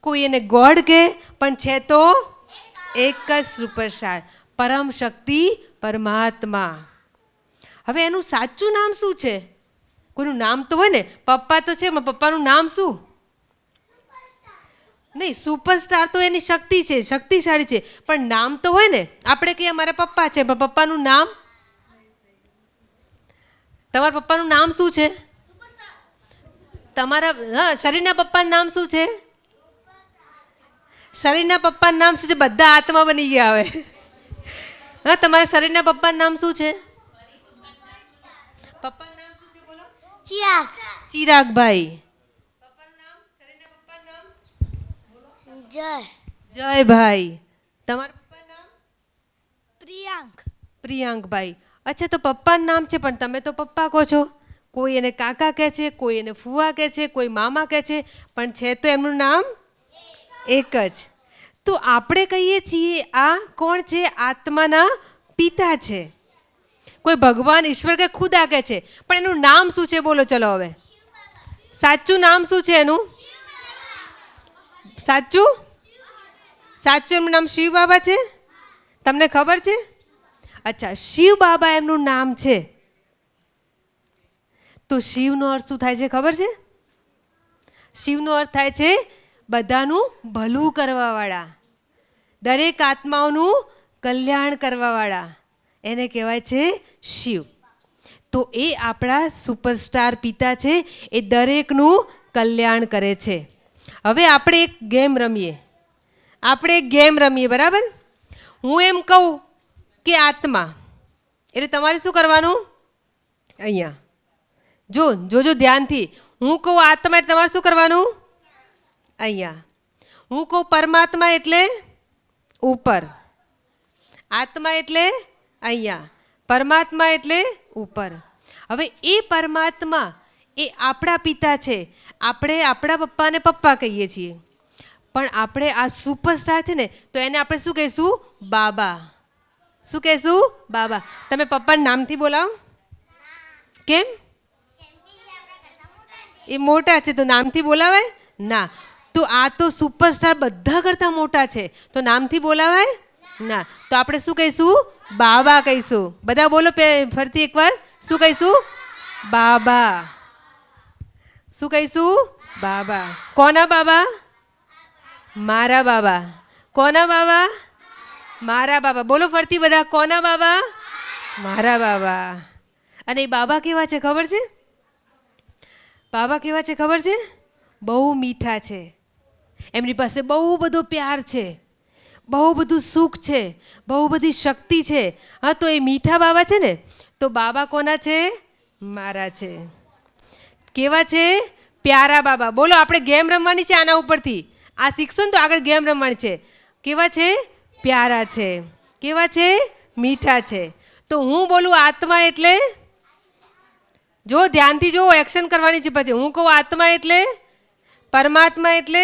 કોઈ એને ગોડ કહે, પણ છે તો એક જ સુપરસ્ટાર, પરમ શક્તિ પરમાત્મા. હવે એનું સાચું નામ શું છે? કોઈનું નામ તો હોય ને. પપ્પા તો છે, પણ પપ્પાનું નામ શું? નહીં, સુપરસ્ટાર તો એની શક્તિ છે, શક્તિશાળી છે, પણ નામ તો હોય ને. આપણે કહીએ અમારા પપ્પા છે, પણ પપ્પાનું નામ? તમારા પપ્પાનું નામ શું છે? તમારા શરીરના પપ્પાનું નામ શું છે? શરીરના પપ્પાનું નામ શું છે? બધા આત્મા બની ગયા હવે. હા, તમારા શરીરના પપ્પાનું નામ શું છે? પપ્પાનું નામ શું છે? બોલો. ચિરાગ. ચિરાગભાઈ. પપ્પાનું નામ, શરીરના પપ્પાનું નામ? જય. જયભાઈ. તમારા પપ્પાનું નામ? પ્રિયાંક. પ્રિયાંકભાઈ. અચ્છા, તો પપ્પાનું નામ છે, પણ તમે તો પપ્પા કહો છો. કોઈ એને કાકા કહે છે, કોઈ એને ફુવા કહે છે, કોઈ મામા કહે છે, પણ છે તો એમનું નામ એક જ. તો આપણે કહીએ છીએ આ કોણ છે? આત્માના પિતા છે. કોઈ ભગવાન, ઈશ્વર કે ખુદા કહે છે, પણ એનું નામ શું છે? બોલો ચલો હવે. સાચું નામ શું છે એનું? સાચું સાચું એમનું નામ શિવ બાબા છે. તમને ખબર છે? અચ્છા, શિવ બાબા એમનું નામ છે. તો શિવનો અર્થ શું થાય છે ખબર છે? શિવનો અર્થ થાય છે બધાનું ભલું કરવાવાળા, દરેક આત્માઓનું કલ્યાણ કરવાવાળા. એને કહેવાય છે શિવ. તો એ આપણા સુપરસ્ટાર પિતા છે, એ દરેકનું કલ્યાણ કરે છે. હવે આપણે એક ગેમ રમીએ. બરાબર? હું એમ કહું કે આત્મા, એટલે તમારે શું કરવાનું? અહીંયા જોજો ધ્યાનથી. હું કહું આત્મા એટલે તમારે શું કરવાનું? અહીંયા. હું કહું પરમાત્મા એટલે ઉપર, આત્મા એટલે અહીંયા, પરમાત્મા એટલે ઉપર. હવે એ પરમાત્મા એ આપણા પિતા છે. આપણે આપણા પપ્પાને પપ્પા કહીએ છીએ, પણ આપણે આ સુપરસ્ટાર છે ને, તો એને આપણે શું કહીશું? બાબા. શું કહીશું? બાબા. તમે પપ્પાના નામથી બોલાવો. કેમ? એ મોટા છે તો નામથી બોલાવાય ના. તો આ તો સુપરસ્ટાર બધા કરતા મોટા છે, તો નામથી બોલાવાય ના. તો આપણે શું કહીશું? બાબા કહીશું. બધા બોલો ફરીથી એકવાર. શું કહીશું? બાબા. શું કહીશું? બાબા. કોના બાબા? મારા બાબા. કોના બાબા? મારા બાબા. બોલો ફરતી બધા. કોના બાબા? મારા બાબા. અને એ બાબા કેવા છે ખબર છે? બાબા કેવા છે ખબર છે? બહુ મીઠા છે. એમની પાસે બહુ બધો પ્યાર છે, બહુ બધું સુખ છે, બહુ બધી શક્તિ છે. હા, તો એ મીઠા બાબા છે ને, તો બાબા કોના છે? મારા છે. કેવા છે? પ્યારા બાબા. બોલો, આપણે ગેમ રમવાની છે આના ઉપરથી. આ શીખશો ને તો આગળ ગેમ રમવાની છે. કેવા છે? પ્યારા છે. કેવા છે? મીઠા છે. તો હું બોલું આત્મા એટલે, જો ધ્યાનથી જો, એક્શન કરવાની છે. પછી હું કહું આત્મા એટલે, પરમાત્મા એટલે,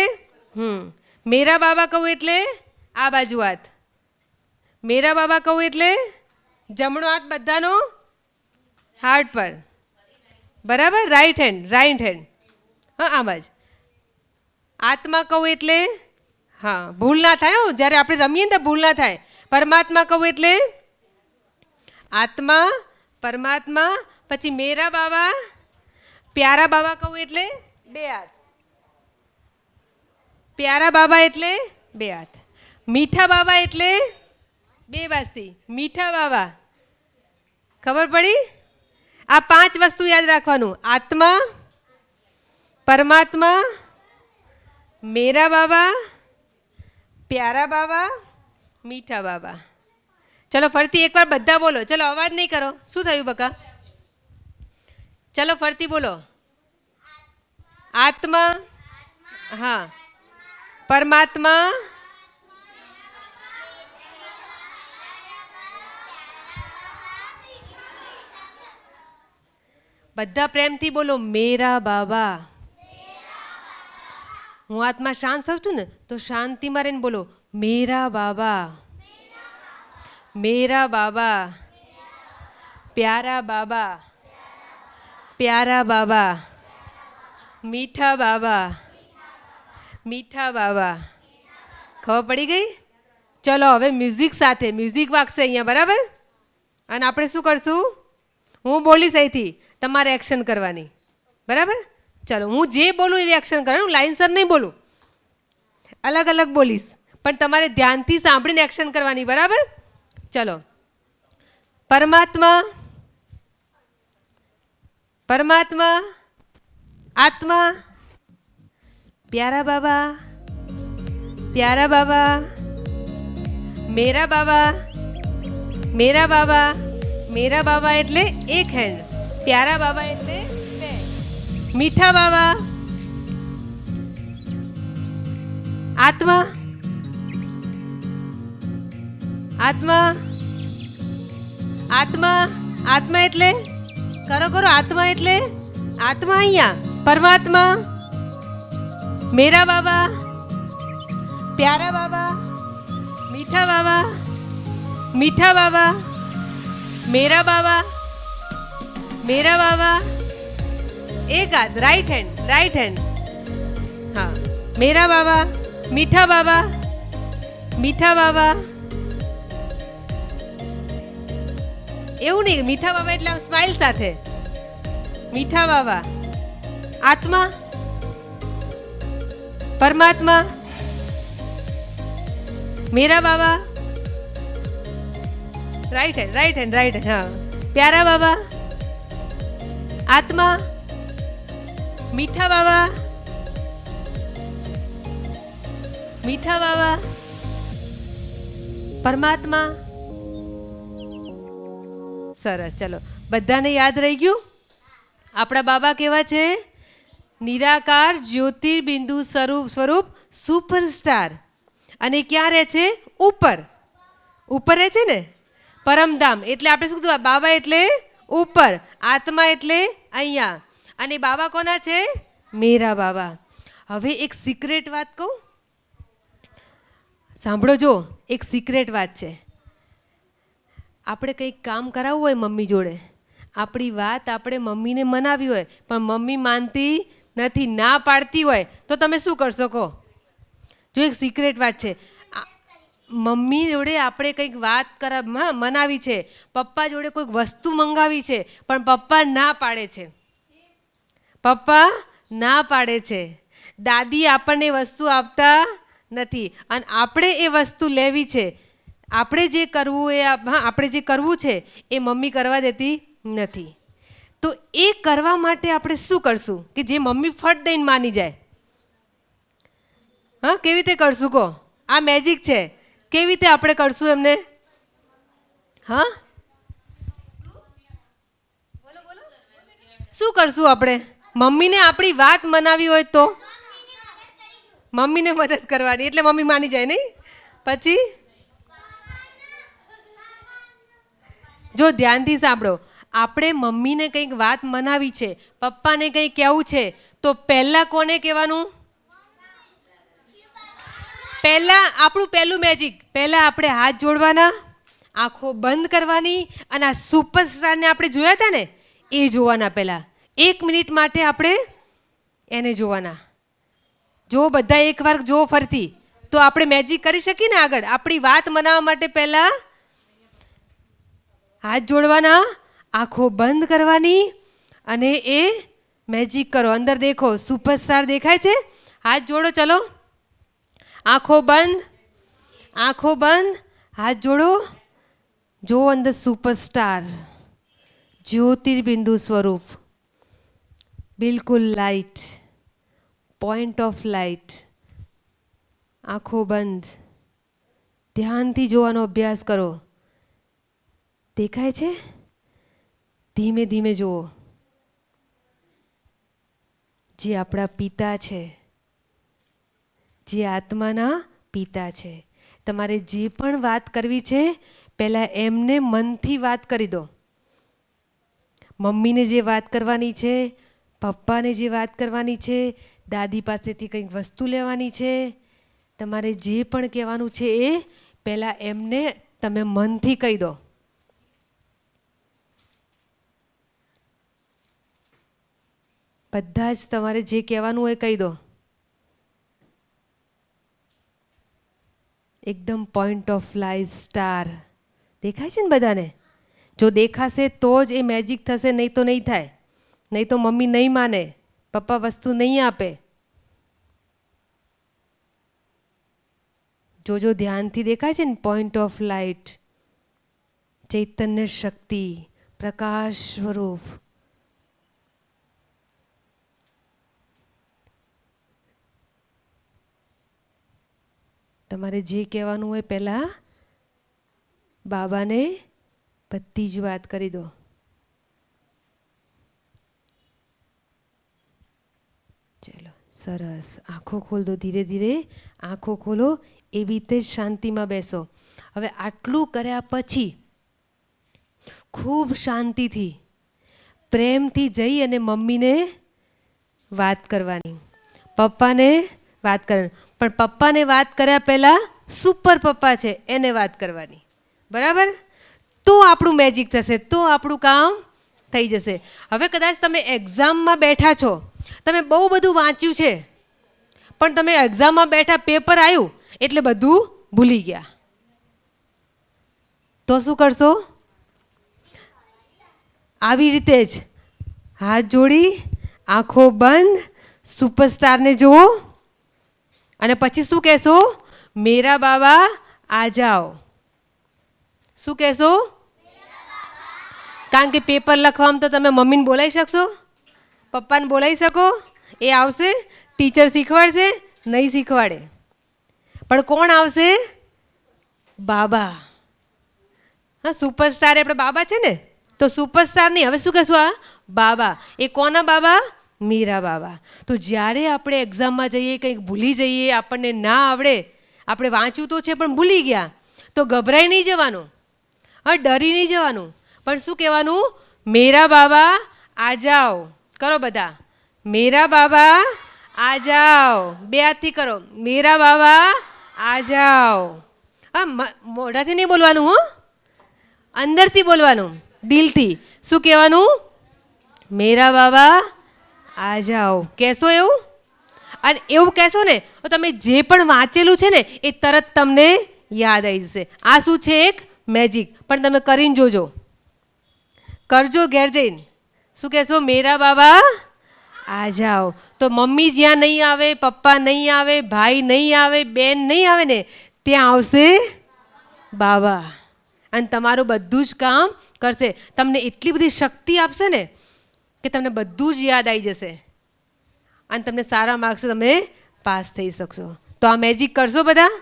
મેરા બાબા કહું એટલે આ બાજુ હાથ, મેરા બાબા કહું એટલે જમણો હાથ બધાનો હાર્ટ પર, બરાબર? Right hand. હા, આ બાજુ. આત્મા કહું એટલે, હા, ભૂલ ના થાય. જ્યારે આપણે રમીએ ને તો ભૂલ ના થાય. પરમાત્મા કહું એટલે આત્મા, પરમાત્મા. પછી મેરા બાબા, પ્યારા બાબા કહું એટલે બે હાથ, પ્યારા બાબા એટલે બે હાથ. મીઠા બાબા એટલે બે બાજથી, મીઠા બાબા. ખબર પડી? આ 5 વસ્તુ યાદ રાખવાનું: આત્મા, પરમાત્મા, મેરા બાબા, પ્યારા બાબા, મીઠા બાબા. ચલો ફરીથી એકવાર બધા બોલો. ચલો, અવાજ નહીં કરો. શું થયું બકા? ચલો ફરીથી બોલો. આત્મા, હા, પરમાત્મા, બધા પ્રેમથી બોલો. મેરા બાબા. હું આત્મા શાંત થઉં છું ને, તો શાંતિમાં રહીને બોલો. મેરા બાબા, મેરા બાબા, પ્યારા બાબા, પ્યારા બાબા, મીઠા બાબા. મીઠા બાબા. ખબર પડી ગઈ? ચલો હવે મ્યુઝિક સાથે, મ્યુઝિક વાગશે અહીંયા, બરાબર? અને આપણે શું કરશું? હું બોલીશ અહીંથી, તમારે એક્શન કરવાની, બરાબર? ચલો, હું જે બોલું એવી એક્શન કરવાનું, લાઇનસર નહીં બોલું, અલગ અલગ બોલીશ, પણ તમારે ધ્યાનથી સાંભળીને એક્શન કરવાની, બરાબર? ચલો. પરમાત્મા, પરમાત્મા, આત્મા, પ્યારા બાબા, પ્યારા બાબા, મેરા બાબા, મેરા બાબા. મેરા બાબા એટલે એક હેન્ડ, પ્યારા બાબા એટલે બે. મીઠા બાબા, આત્મા, આત્મા, આત્મા. આત્મા એટલે કરો કરો, આત્મા એટલે આત્મા અહીંયા. પરમાત્મા, મેરા બાબા, પ્યારા બાબા, મીઠા બાબા, મીઠા બાબા, મેરા બાબા, મેરા બાબા. એક હાથ, રાઈટ હેન્ડ, રાઈટ હેન્ડ. હા, મેરા બાબા, મીઠા બાબા, મીઠા બાબા. એવું નહીં, મીઠા બાબા એટલે આમ સ્માઇલ સાથે. મીઠા બાબા, આત્મા, પરમાત્મા, મેરા બાબા, right hand, right hand, right hand. હા, પ્યારા બાબા, આત્મા, મીઠા બાબા, મીઠા બાબા, પરમાત્મા. સરસ. ચલો, બધાને યાદ રહી ગયું? આપણા બાબા કેવા છે? નિરાકાર જ્યોતિર્બિંદુ સ્વરૂપ સુપરસ્ટાર. અને ક્યાં રહે છે? ઉપર. ઉપર રહે છે ને, પરમધામ. એટલે આપણે શું કીધું? બાબા એટલે ઉપર, આત્મા એટલે અહીંયા. અને બાબા કોના છે? મેરા બાબા. હવે એક સિક્રેટ વાત કહું, સાંભળો. જો, એક સિક્રેટ વાત છે. આપણે કંઈક કામ કરાવવું હોય મમ્મી જોડે, આપણી વાત આપણે મમ્મીને મનાવી હોય, પણ મમ્મી માનતી નથી, ના પાડતી હોય, તો તમે શું કરશો કહો? જો, એક સિક્રેટ વાત છે. મમ્મી જોડે આપણે કંઈક વાત મનાવી છે, પપ્પા જોડે કોઈક વસ્તુ મંગાવી છે, પણ પપ્પા ના પાડે છે. પપ્પા ના પાડે છે. દાદી આપણને વસ્તુ આપતા નથી, અને આપણે એ વસ્તુ લેવી છે. આપણે જે કરવું આપણે જે કરવું છે એ મમ્મી કરવા દેતી નથી. તો એ કરવા માટે આપણે શું કરશું કે જે મમ્મી ફટ દઈને માની જાય? હા, કેવી રીતે કરશું કહો? આ મેજિક છે. કેવી રીતે આપણે કરશું એમને? હા, શું કરશું આપણે? મમ્મીને આપણી વાત મનાવી હોય તો મમ્મીને મદદ કરવાની, એટલે મમ્મી માની જાય નહીં? પછી જો ધ્યાનથી સાંભળો, આપણે મમ્મીને કંઈક વાત મનાવી છે, પપ્પાને કંઈક કહેવું છે, તો પહેલાં કોને કહેવાનું? પહેલાં આપણું પહેલું મેજિક, પહેલાં આપણે હાથ જોડવાના, આંખો બંધ કરવાની, અને આ સુપરસ્ટારને આપણે જોયા હતા ને એ જોવાના. પહેલાં 1 મિનિટ માટે આપણે એને જોવાના. જો બધા એકવાર જો ફરતી, તો આપણે મેજિક કરી શકીએ ને આગળ. આપણી વાત મનાવવા માટે પહેલાં હાથ જોડવાના, આંખો બંધ કરવાની, અને એ મેજિક કરો. અંદર દેખો, સુપરસ્ટાર દેખાય છે? હાથ જોડો. ચલો, આંખો બંધ, આંખો બંધ, હાથ જોડો. જો અંદર સુપરસ્ટાર, જ્યોતિર્બિંદુ સ્વરૂપ, બિલકુલ લાઇટ, પોઈન્ટ ઓફ લાઇટ. આંખો બંધ, ધ્યાનથી જોવાનો અભ્યાસ કરો. દેખાય છે? ધીમે ધીમે જુઓ. જે આપણા પિતા છે, જે આત્માના પિતા છે. તમારે જે પણ વાત કરવી છે, પહેલાં એમને મનથી વાત કરી દો. મમ્મીને જે વાત કરવાની છે, પપ્પાને જે વાત કરવાની છે, દાદી પાસેથી કંઈક વસ્તુ લેવાની છે, તમારે જે પણ કહેવાનું છે એ પહેલાં એમને તમે મનથી કહી દો. બધા જ તમારે જે કહેવાનું હોય કહી દો. એકદમ પોઈન્ટ ઓફ લાઈટ સ્ટાર દેખાય છે ને બધાને? જો દેખાશે તો જ એ મેજિક થશે, નહીં તો નહીં થાય. નહીં તો મમ્મી નહીં માને, પપ્પા વસ્તુ નહીં આપે. જો ધ્યાનથી દેખાય છે ને પોઈન્ટ ઓફ લાઈટ, ચૈતન્ય શક્તિ, પ્રકાશ સ્વરૂપ. તમારે જે કહેવાનું હોય પહેલાં બાબાને બધી જ વાત કરી દો. ચલો સરસ. આંખો ખોલ દો, ધીરે ધીરે આંખો ખોલો. એવી રીતે જ શાંતિમાં બેસો. હવે આટલું કર્યા પછી ખૂબ શાંતિથી પ્રેમથી જઈ અને મમ્મીને વાત કરવાની, પપ્પાને વાત કરવાની. પણ પપ્પાને વાત કર્યા પહેલાં સુપર પપ્પા છે એને વાત કરવાની, બરાબર? તો આપણું મેજિક થશે, તો આપણું કામ થઈ જશે. હવે કદાચ તમે એક્ઝામમાં બેઠા છો, તમે બહુ બધું વાંચ્યું છે, પણ તમે એક્ઝામમાં બેઠા, પેપર આવ્યું એટલે બધું ભૂલી ગયા, તો શું કરશો? આવી રીતે જ હાથ જોડી, આંખો બંધ, સુપરસ્ટારને જુઓ અને પછી શું કહેશો? મેરા બાબા આ જાઓ. શું કહેશો? કારણ કે પેપર લખવામાં તો તમે મમ્મીને બોલાવી શકશો, પપ્પાને બોલાવી શકો, એ આવશે, ટીચર શીખવાડશે? નહીં શીખવાડે. પણ કોણ આવશે? બાબા. હા, સુપરસ્ટાર આપણે બાબા છે ને, તો સુપરસ્ટાર નહીં, હવે શું કહેશું? આ બાબા. એ કોના બાબા? મીરા બાબા. તો જ્યારે આપણે એક્ઝામમાં જઈએ, કંઈક ભૂલી જઈએ, આપણને ના આવડે, આપણે વાંચ્યું તો છે પણ ભૂલી ગયા, તો ગભરાઈ નહીં જવાનું, હા, ડરી નહીં જવાનું, પણ શું કહેવાનું? મેરા બાબા આ જાઓ. કરો બધા, મેરા બાબા આ જાઓ. બે હાથથી કરો, મેરા બાબા આ જાઓ. હા, મોઢાથી નહીં બોલવાનું, હો, અંદરથી બોલવાનું, દિલથી. શું કહેવાનું? મેરા બાબા આ જાઓ. કહેશો એવું? અને એવું કહેશો ને તો તમે જે પણ વાંચેલું છે ને એ તરત તમને યાદ આવી જશે. આ શું છે? એક મેજિક. પણ તમે કરીને જોજો, કરજો ઘેર જઈને. શું કહેશો? મેરા બાબા આ જાઓ. તો મમ્મી જ્યાં નહીં આવે, પપ્પા નહીં આવે, ભાઈ નહીં આવે, બેન નહીં આવે ને, ત્યાં આવશે બાબા અને તમારું બધું જ કામ કરશે. તમને એટલી બધી શક્તિ આપશે ને કે તમને બધું જ યાદ આવી જશે અને તમને સારા માર્ક્સ તમે પાસ થઈ શકશો. તો આ મેજિક કરશો? બધા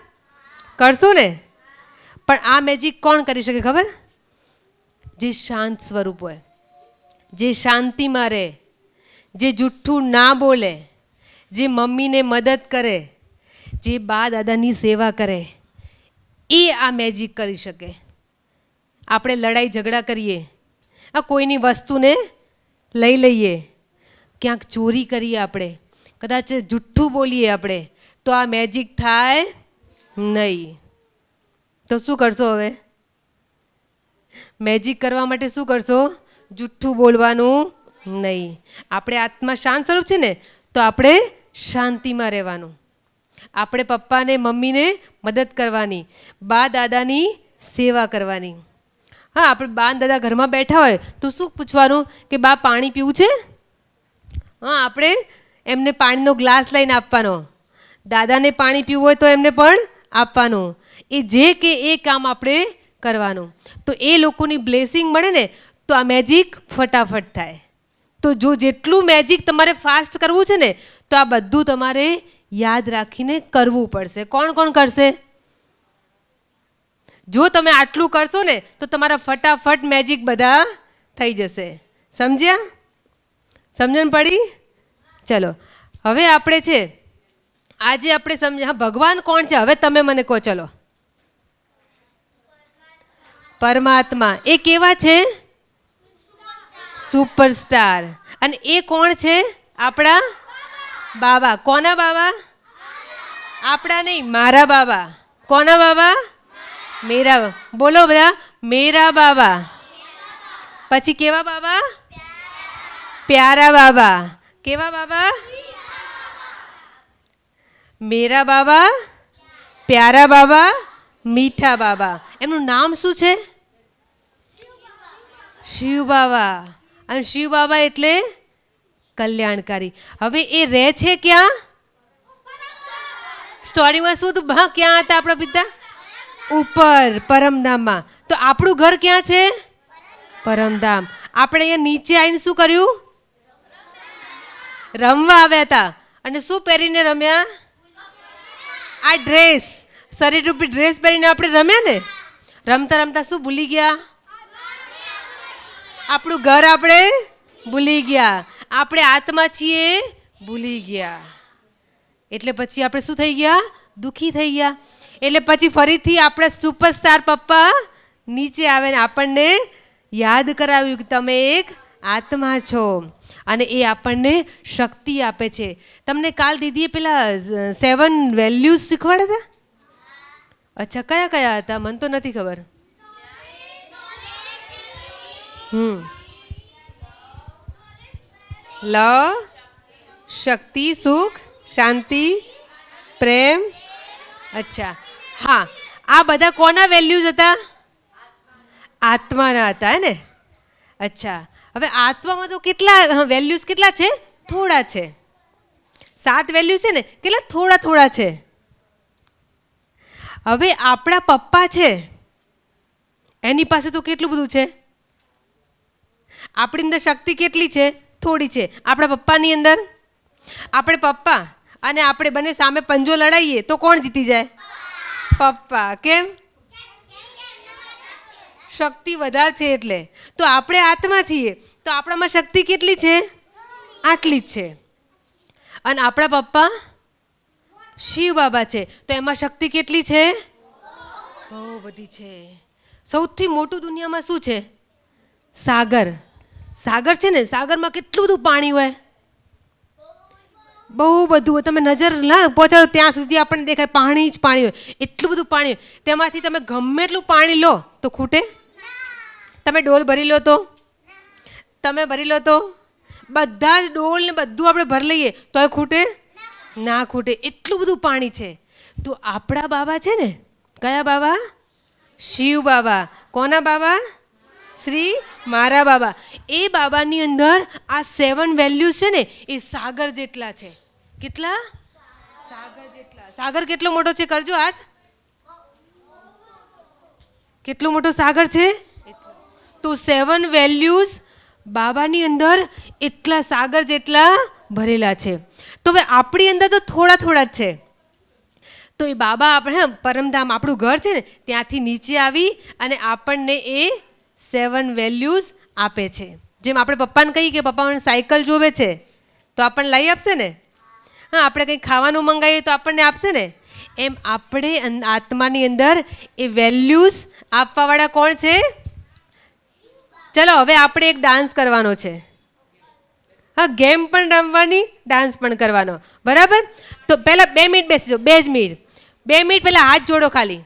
કરશો ને? પણ આ મેજિક કોણ કરી શકે ખબર? જે શાંત સ્વરૂપ હોય, જે શાંતિમાં રહે, જે જુઠ્ઠું ના બોલે, જે મમ્મીને મદદ કરે, જે બા દાદાની સેવા કરે, એ આ મેજિક કરી શકે. આપણે લડાઈ ઝઘડા કરીએ, આ કોઈની વસ્તુને લઈ લઈએ, ક્યાંક ચોરી કરીએ, આપણે કદાચ જુઠ્ઠું બોલીએ આપણે, તો આ મેજિક થાય નહીં. તો શું કરશો હવે? મેજિક કરવા માટે શું કરશો? જુઠ્ઠું બોલવાનું નહીં. આપણે આત્મા શાંત સ્વરૂપ છે ને, તો આપણે શાંતિમાં રહેવાનું. આપણે પપ્પાને મમ્મીને મદદ કરવાની, બા દાદાની સેવા કરવાની. હા, આપણે બા દાદા ઘરમાં બેઠા હોય તો શું પૂછવાનું કે બા પાણી પીવું છે? હા, આપણે એમને પાણીનો ગ્લાસ લઈને આપવાનો. દાદાને પાણી પીવું હોય તો એમને પણ આપવાનું. એ જે કે એ કામ આપણે કરવાનું. તો એ લોકોની બ્લેસિંગ મળે ને તો આ મેજિક ફટાફટ થાય. તો જો જેટલું મેજિક તમારે ફાસ્ટ કરવું છે ને, તો આ બધું તમારે યાદ રાખીને કરવું પડશે. કોણ કોણ કરશે? જો તમે આટલું કરશો ને તો તમારા ફટાફટ મેજિક બધા થઈ જશે. સમજ્યા? સમજણ પડી? ચલો હવે આપણે છે આજે આપણે સમજ્યા. હા, ભગવાન કોણ છે? હવે તમે મને કહો. ચલો, પરમાત્મા. એ કેવા છે? સુપરસ્ટાર. અને એ કોણ છે? આપણા બાબા. કોના બાબા? આપણા નહીં, મારા બાબા. કોના બાબા? મેરા. બોલો બધા, મેરા બાબા. પછી કેવા બાબા? પ્યારા બાબા. કેવા બાબા? મેરા બાબા, પ્યારા બાબા, મીઠા બાબા. એમનું નામ શું છે? શિવ બાબા. અને શિવ બાબા એટલે કલ્યાણકારી. હવે એ રહે છે ક્યાં? સ્ટોરીમાં શું હતું? હા, ક્યાં હતા આપણા પિતા? ઉપર પરમધામમાં. તો આપણું ઘર ક્યાં છે? પરમધામ. આપણે અહીંયા નીચે આવીને શું કર્યું? રમવા આવ્યા હતા. અને શું પહેરીને રમ્યા? આ ડ્રેસ, શરીરરૂપી ડ્રેસ પહેરીને આપણે રમ્યા ને. રમતા રમતા શું ભૂલી ગયા? આપણું ઘર આપણે ભૂલી ગયા. આપણે આત્મા છીએ ભૂલી ગયા. એટલે પછી આપણે શું થઈ ગયા? દુઃખી થઈ ગયા. એટલે પછી ફરીથી આપણે સુપરસ્ટાર પપ્પા નીચે આવે ને આપણને યાદ કરાવ્યું કે તમે એક આત્મા છો અને એ આપણને શક્તિ આપે છે. તમને કાલ દીદીએ પેલા 7 વેલ્યુઝ શીખવાડ્યા હતા? અચ્છા, કયા કયા હતા? મને તો નથી ખબર. લવ, શક્તિ, સુખ, શાંતિ, પ્રેમ. અચ્છા, હા, આ બધા કોના વેલ્યુઝ હતા? આત્માના હતા, હે ને? અચ્છા, હવે આત્મામાં તો કેટલા વેલ્યુઝ કેટલા છે? થોડા છે. 7 વેલ્યુ છે ને, કેટલા થોડા થોડા છે. હવે આપણા પપ્પા છે, એની પાસે તો કેટલું બધું છે. આપણી અંદર શક્તિ કેટલી છે? થોડી છે. આપણા પપ્પાની અંદર, આપણે પપ્પા અને આપણે બંને સામે પંજો લડાઈએ તો કોણ જીતી જાય? પપ્પા. કેમ? શક્તિ વધારે છે એટલે. તો આપણે આત્મા છીએ તો આપણામાં શક્તિ કેટલી છે? આટલી જ છે. અને આપણા પપ્પા શિવ બાબા છે તો એમાં શક્તિ કેટલી છે? બહુ બધી છે. સૌથી મોટું દુનિયામાં શું છે? સાગર. સાગર છે ને, સાગરમાં કેટલું બધું પાણી હોય. બહુ બધું. તમે નજર ના પહોંચાડો ત્યાં સુધી આપણને દેખાય પાણી જ પાણી હોય. એટલું બધું પાણી હોય. તેમાંથી તમે ગમે એટલું પાણી લો તો ખૂટે? તમે ડોલ ભરી લો તો? તમે ભરી લો તો? બધા જ ડોલ ને બધું આપણે ભરી લઈએ તો એ ખૂટે? ના ખૂટે. એટલું બધું પાણી છે. તો આપણા બાબા છે ને, કયા બાબા? શિવ બાબા. કોના બાબા? શ્રી મારા બાબા. એ બાબાની અંદર આ 7 વેલ્યુઝ છે ને એ સાગર જેટલા છે. કેટલા? સાગર જેટલા. સાગર કેટલો મોટો છે? કરજો હાથ. કેટલો મોટો સાગર છે? તો 7 વેલ્યુઝ બાબાની અંદર એટલા સાગર જેટલા ભરેલા છે. તો હવે આપણી અંદર તો થોડા થોડા જ છે. તો એ બાબા આપણે પરમધામ આપણું ઘર છે ને ત્યાંથી નીચે આવી અને આપણને એ 7 વેલ્યુઝ આપે છે. જેમ આપણે પપ્પાને કહીએ કે પપ્પા મને સાયકલ જોવે છે તો આપણને લઈ આપશે ને. હા, આપણે કંઈ ખાવાનું મંગાવીએ તો આપણને આપશે ને. એમ આપણે આત્માની અંદર એ વેલ્યુઝ આપવાવાળા કોણ છે? ચલો હવે આપણે એક ડાન્સ કરવાનો છે. હા, ગેમ પણ રમવાની, ડાન્સ પણ કરવાનો. બરાબર? તો પહેલાં 2 મિનિટ બેસજો. 2 જ મિનિટ. 2 મિનિટ પહેલાં હાથ જોડો ખાલી.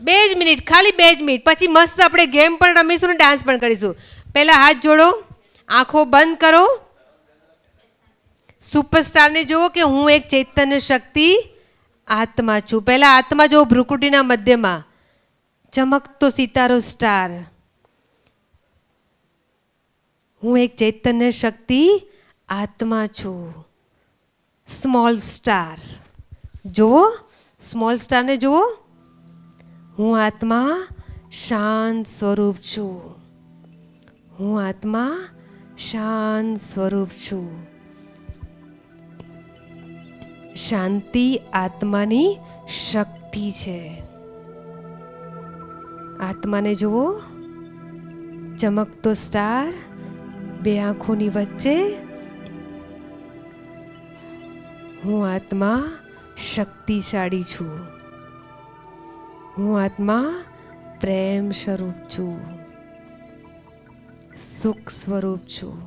2 જ મિનિટ, ખાલી 2 જ મિનિટ. પછી મસ્ત આપણે ગેમ પણ રમીશું ને ડાન્સ પણ કરીશું. પહેલાં હાથ જોડો, આંખો બંધ કરો. સુપરસ્ટારને જુઓ કે હું એક ચૈતન્ય શક્તિ આત્મા છું. પહેલાં આત્મા જુઓ ભ્રુકુટીના મધ્યમાં ચમકતો સિતારો સ્ટાર. હું એક ચૈતન્ય શક્તિ આત્મા છું. સ્મોલ સ્ટાર જુઓ, સ્મોલ સ્ટારને જુઓ. હું આત્મા શાંત સ્વરૂપ છું. હું આત્મા શાંત સ્વરૂપ છું. શાંતિ આત્માની શક્તિ છે. આત્માને જુઓ, ચમકતો સ્ટાર, 2 આંખોની વચ્ચે. હું આત્મા શક્તિશાળી છું. હું આત્મા પ્રેમ સ્વરૂપ છું. સુખ સ્વરૂપ છું.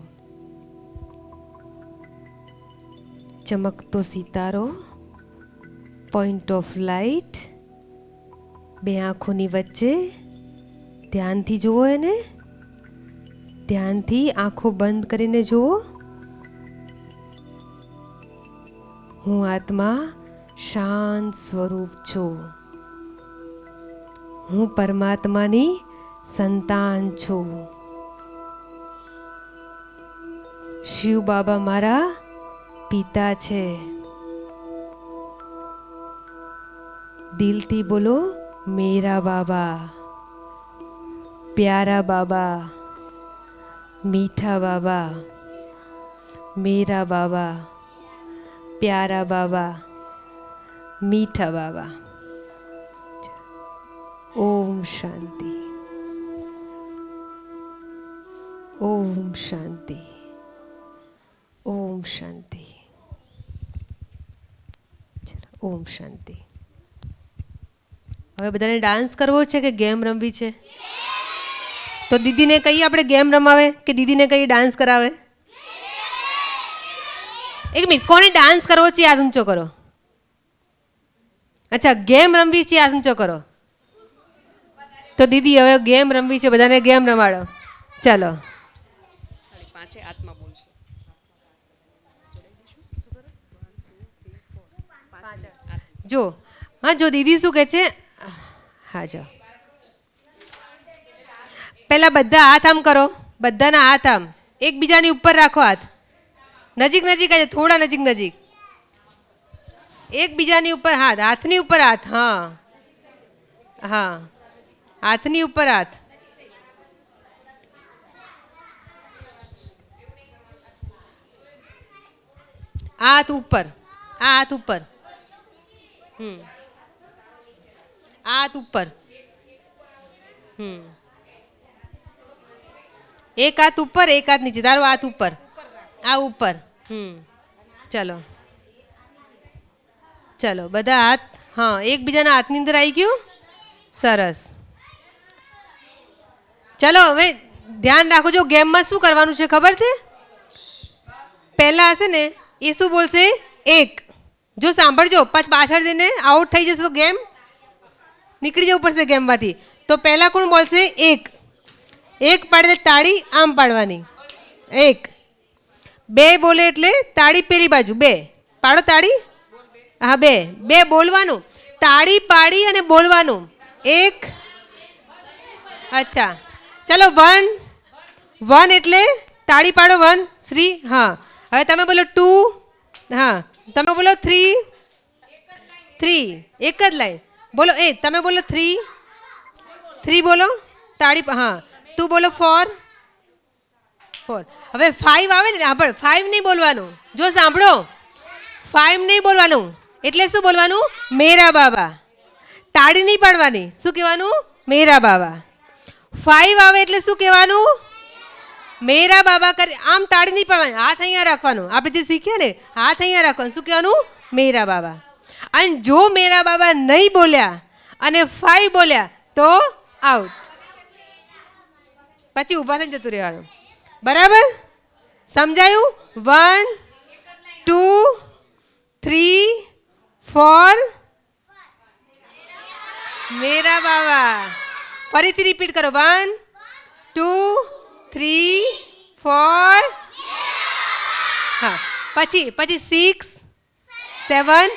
ચમકતો સિતારો, પોઈન્ટ ઓફ લાઇટ, 2 આંખોની વચ્ચે. ધ્યાનથી જુઓ એને. ધ્યાનથી આંખો બંધ કરીને જુઓ. હું આત્મા શાંત સ્વરૂપ છું. હું પરમાત્માની સંતાન છું. શિવ બાબા મારા પિતા છે. દિલથી બોલો, મેરા બાબા, પ્યારા બાબા, મીઠા બાબા, મેરા બાબા, પ્યારા બાબા, મીઠા બાબા. ઓમ શાંતિ, ઓમ શાંતિ, ઓમ શાંતિ. ઓમ શાંતિ. હવે બધાને ડાન્સ કરવો છે કે ગેમ રમવી છે? તો દીદીને કહીએ આપણે ગેમ રમાવે કે દીદીને કહીએ ડાન્સ કરાવે? એક મિનિટ, કોને ડાન્સ કરવો છે હાથ ઊંચો કરો. અચ્છા, ગેમ રમવી છે હાથ ઊંચો કરો. તો દીદી હવે ગેમ રમવી છે, બધાને ગેમ રમાડો. ચાલો. પાંચે આત્મા બોલશે. જો હા, જો દીદી શું કહે છે? હા, જો પહેલા બધા હાથ આમ કરો. બધાના હાથ આમ એકબીજાની ઉપર રાખો. હાથ નજીક નજીક જ, થોડા નજીક નજીક. એકબીજાની ઉપર હાથ, હાથની ઉપર હાથ. હા હા, હાથની ઉપર હાથ. આ હાથ ઉપર, આ હાથ ઉપર. આ હાથ ઉપર. એક હાથ ઉપર, એક હાથ નીચે. તારો હાથ ઉપર, આ ઉપર. ચલો ચલો, બધા હાથ. હા, એકબીજાના હાથની અંદર આવી ગયું. સરસ. ચલો હવે ધ્યાન રાખો. જો ગેમમાં શું કરવાનું છે ખબર છે? પહેલા હશે ને એ શું બોલશે? એક. જો સાંભળજો, પાછળ જઈને આઉટ થઈ જશે તો ગેમ નીકળી જવું પડશે ગેમમાંથી. તો પહેલા કોણ બોલશે? એક. એક પાડે તાળી આમ પાડવાની. એક. બે બોલે એટલે તાળી પેલી બાજુ. બે પાડો તાળી. હા, બે બે બોલવાનું. તાળી પાડી અને બોલવાનું. એક. અચ્છા, ચલો. વન. વન એટલે તાળી પાડો. વન શ્રી. હા, હવે તમે બોલો ટુ. હા, તમે બોલો થ્રી. થ્રી એક જ લાઈન બોલો. એ તમે બોલો થ્રી. થ્રી બોલો, તાળી. હા, તું બોલો ફોર. ફોર. હવે ફાઈવ આવે ને, સાંભળ, ફાઈવ નહીં બોલવાનું. જો સાંભળો, ફાઈવ નહીં બોલવાનું. એટલે શું બોલવાનું? મેરા બાબા. તાળી નહીં પાડવાની. શું કહેવાનું? મેરા બાબા. ફાઈવ આવે એટલે શું કહેવાનું? મેરા બાબા કરી. આમ તાળી નહીં પાડવાની. હાથ અહીંયા રાખવાનું. આપણે જે શીખ્યા ને, હાથ અહીંયા રાખવાનું. શું કહેવાનું? મેરા બાબા. અને જો મેરા બાબા નહીં બોલ્યા અને ફાઈવ બોલ્યા તો આઉટ. પછી ઊભા થઈને જતું રહેવાનું. બરાબર? સમજાયું? 1 2 3 4. મેરા બાબા. ફરીથી રિપીટ કરો. 1 2 3 4. હા, પછી 6 7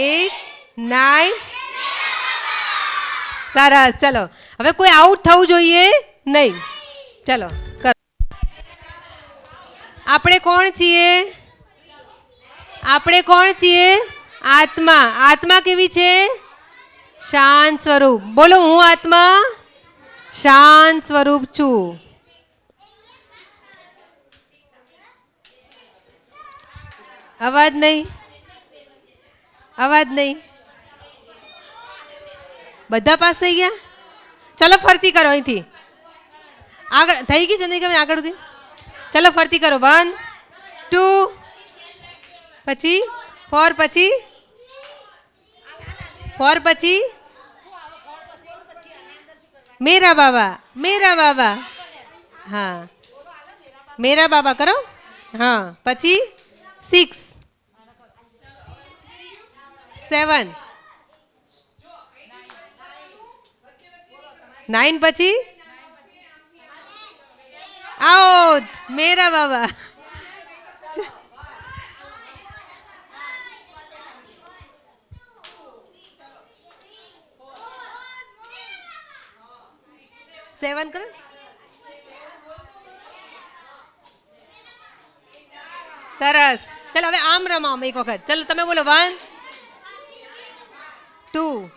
8 9. સરસ. ચલો હવે કોઈ આઉટ થવું જોઈએ નહીં. ચલો કરો. આપણે કોણ છીએ? આપણે કોણ છીએ? આત્મા. આત્મા કેવી છે? શાંત સ્વરૂપ. બોલો, હું આત્મા શાંત સ્વરૂપ છું. અવાજ નહીં, અવાજ નહીં. બધા પાસ થઈ ગયા? ચલો ફરતી કરો. અહીંથી આગળ થઈ ગઈ છે નહીં? ગમે આગળ સુધી. ચલો ફરતી કરો. 1 2 પછી 4 પછી 4 પછી મેરા બાબા. મેરા બાબા. હા, મેરા બાબા કરો. હા, પછી 6 7 9 પછી આઉટ મેરા બાબા. સેવન કરો. સરસ. ચલો હવે આમ રમામ એક વખત. ચલો તમે બોલો 1 2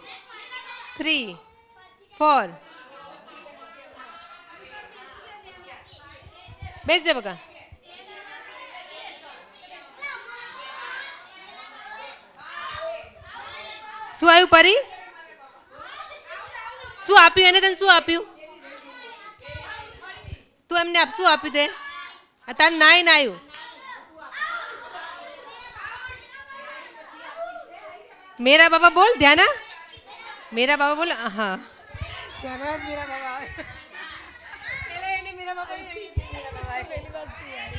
3 4. બેસ દે બકા. શું આવ્યું પરી? શું આપ્યું એને? તને શું આપ્યું? તું એમને આપ શું આપ્યું તે? તાર નાય ના આવ્યું. मेरा बाबा बोल ध्याना. मेरा बाबा बोल. हाँ ध्याना मेरा बाबा. पहले इन्हें मेरा बाबा ही नहीं मेरा बाबा है पहली बात थी यार.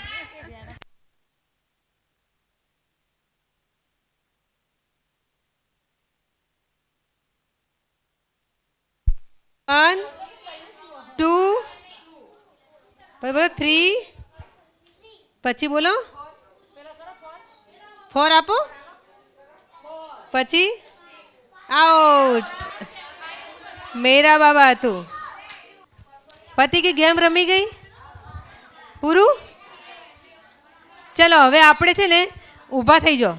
1 2 પછી બોલો 3 પછી બોલો 4 આપો પછી આઉટ. મેરા બાબા હતું. પતિ की ગેમ રમી ગઈ. પૂરું. ચલો હવે આપણે છે ને ઊભા થઈ જાઓ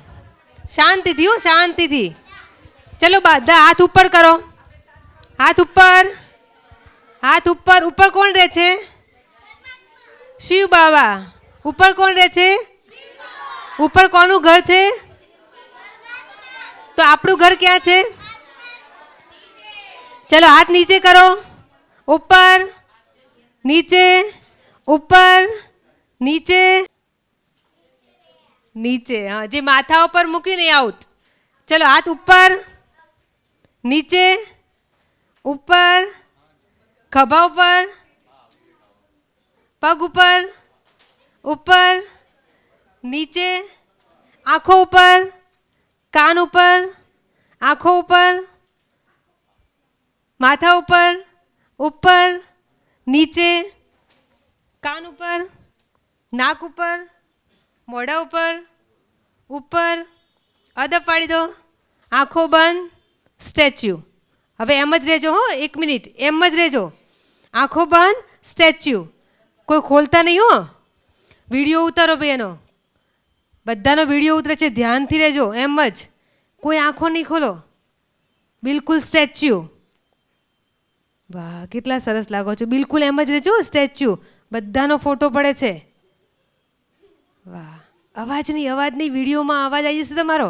શાંતિથી. હો શાંતિથી. ચલો બધા હાથ ઉપર કરો. હાથ ઉપર. હાથ ઉપર. ઉપર કોણ રહે છે? શિવ બાબા. ઉપર કોણ રહે છે? ઉપર કોનું ઘર છે? તો આપણું ઘર ક્યાં છે? ચલો હાથ નીચે કરો. ઉપર નીચે ઉપર નીચે નીચે. હા જે માથા ઉપર મૂકીને આઉટ. ચલો હાથ ઉપર નીચે ઉપર ખભા ઉપર પગ ઉપર ઉપર નીચે આંખો ઉપર કાન ઉપર આંખો ઉપર માથા ઉપર ઉપર નીચે કાન ઉપર નાક ઉપર મોઢા ઉપર ઉપર અદબ પાડી દો. આંખો બંધ. સ્ટેચ્યુ. હવે એમ જ રહેજો. હો 1 મિનિટ એમ જ રહેજો. આંખો બંધ. સ્ટેચ્યુ. કોઈ ખોલતા નહીં હો. વિડીયો ઉતારો ભાઈ એનો. બધાનો વિડીયો ઉતરે છે ધ્યાનથી રહેજો. એમ જ કોઈ આંખો નહીં ખોલો. બિલકુલ સ્ટેચ્યુ. વાહ કેટલા સરસ લાગો છો. બિલકુલ એમ જ રહેજો. સ્ટેચ્યુ. બધાનો ફોટો પડે છે. વાહ. અવાજ નહીં વિડીયોમાં અવાજ આવી જશે તમારો.